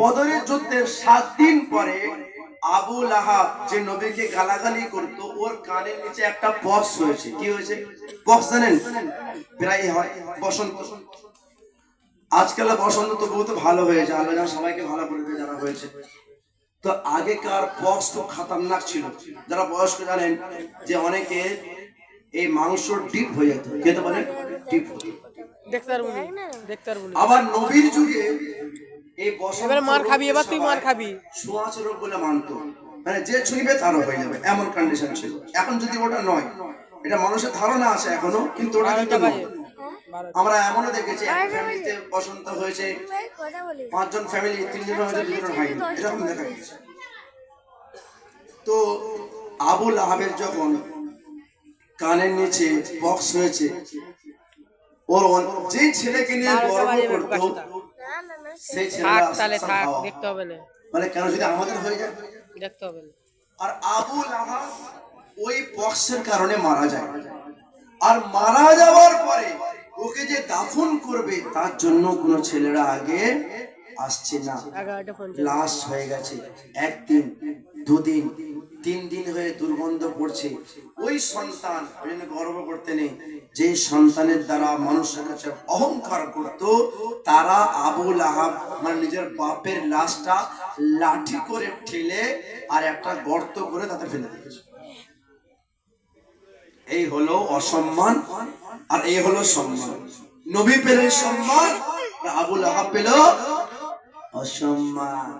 বদরের যুদ্ধের 7 দিন পরে আবু লাহাব যে নবীকে গালাগালি করত, ওর কানের নিচে একটা পক্স হয়েছে। কি হয়েছে? পক্স জানেন? প্রায় হয় বসন্ত। আজকাল বসন্ত তো বহুত ভালো হয়েছে, আল্লাহ যেন সবাইকে ভালো করে দিয়ে জানা হয়েছে। তো আগেকার পক্স খুব খতরনাক ছিল। যারা বয়স্ক জানেন যে অনেকে এই মাংস ডিপ হয়ে যেত, খেতে পারে ডিপ হয়ে। আবার নবীর যুগে এই বসন্ত মার খাবি, এবার তুই মার খাবি, ছোঁয়াচে রোগ বলে মানতো, মানে যে ছুঁইবে তারও হয়ে যাবে, এমন কন্ডিশন ছিল। এখন যদি ওটা নয়, এটা মানুষের ধারণা আছে এখনো, কিন্তু ওটা কিন্তু নয়। আমরা এমনও দেখেছি এক ফ্যামিলিতে বসন্ত হয়েছে, 5 জন ফ্যামিলি, 3 জন হয়েছে, 2 জন হয়নি, এরকম দেখা গেছে। তো আবু লাহাবের যখন কানের নিচে বক্স হয়েছে, ওর যে ছেলেকে নিয়ে গর্ব করতো সেই ছেলেটা দেখতে হবে না, মানে কেন যদি আমাদের হয়ে যায় দেখতে হবে না। আর আবু লাহাব ওই বক্সের কারণে মারা যায়। আর মারা যাওয়ার পরে ওকে যে দাফন করবে তার জন্য কোনো ছেলেরা আগে আসছে না। লাশ হয়ে গেছে, 1 দিন 2 দিন 3 দিন হয়ে দুর্গন্ধ পড়ছে। ওই সন্তান গর্ব করতে নেই, যে সন্তানের দ্বারা মানুষের কাছে অহংকার করত, তারা আবু লাহাব মানে নিজের বাপের লাশটা লাঠি করে ঠেলে আর একটা গর্ত করে তাতে ফেলে দিয়েছে। এই হলো অসম্মান আর এই হলো সম্মান। নবী পেল সম্মান, আবু লাহাব পেল অসম্মান।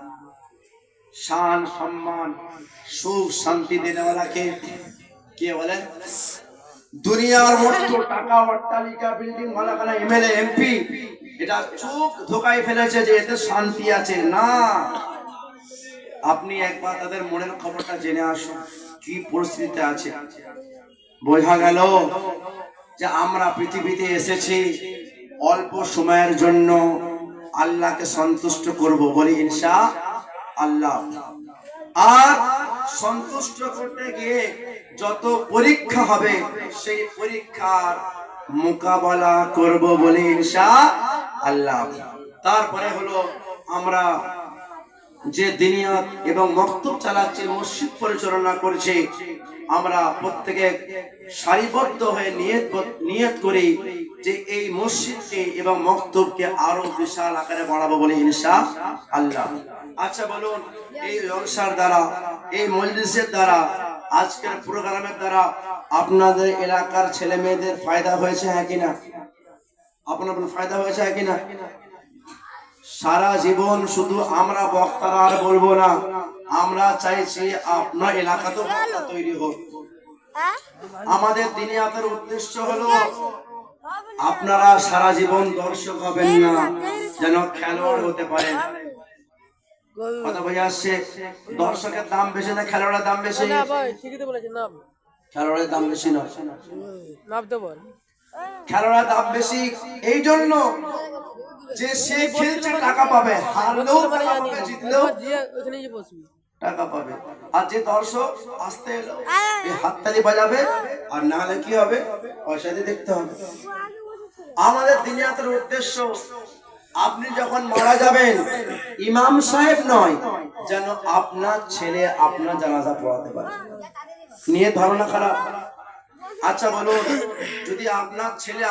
শান, সম্মান, সুখ শান্তি দেনেওয়ালাকে কে বলেন? দুনিয়ার মস্ত টাকা, অট্টালিকা, বিল্ডিং, মালাকানা, এমএলএ, এমপি, এটা চোখ ধোকায় ফেলেছে যে এতে শান্তি আছে। না, আপনি একবার তাদের মনের খবরটা জেনে আসুন কি পরিস্থিতিতে আছে। বোঝা গেল যে আমরা পৃথিবীতে এসেছি অল্প সময়ের জন্য, আল্লাহকে সন্তুষ্ট করব বলি ইনশাআল্লাহ। আর সন্তুষ্ট করতে গিয়ে যত পরীক্ষা হবে সেই পরীক্ষার মোকাবেলা করব বলি ইনশাআল্লাহ। তারপরে হলো আমরা যে দিনিয়াত এবং মক্তব চালাচ্ছি, মসজিদ পরিচালনা করছি, আমরা প্রত্যেকে সারিবদ্ধ হয়ে নিয়ত করি যে এই মসজিদকে এবং মক্তবকে আরো বিশাল আকারে বাড়াবো বলে ইনশাআল্লাহ। আচ্ছা বলুন, এই জলসার দ্বারা, এই মজলিসের দ্বারা, আজকের প্রোগ্রামের দ্বারা আপনাদের এলাকার ছেলে মেয়েদের ফায়দা হয়েছে হ্যাঁ কিনা? আপনার ফায়দা হয়েছে হ্যাঁ কিনা? সারা জীবন শুধু আমরা বক্তারা আর বলবো না, আমরা চাইছি আপনার এলাকাতেও বক্তা তৈরি হোক। আমাদের দিনিয়াতের উদ্দেশ্য হলো আপনারা সারা জীবন দর্শক হবেন না, যেন খেলোয়াড় হতে পারেন। কথা বোঝা আসছে? দর্শকের দাম বেশি না খেলোয়াড়ের দাম বেশি? খেলোয়াড়ের দাম বেশি নয়, খেলোয়াড়ের দাম বেশি এই জন্য যে সে খেলছে টাকা পাবে, হারলেও টাকা পাবে, জিতলেও টাকা পাবে। আর যে দর্শক আসতে এলো এই হাততালি বাজাবে, আর না হলে কি হবে? পয়সা দিয়ে দেখতে হবে। আমাদের দুনিয়াতের উদ্দেশ্য আপনি যখন মারা যাবেন ইমাম সাহেব নয়, যেন আপনার ছেলে আপনার জানাজা পড়াতে পারে। নিয়ে ধারণা খারাপ? আচ্ছা বলুন, যদি আপনার ছেলে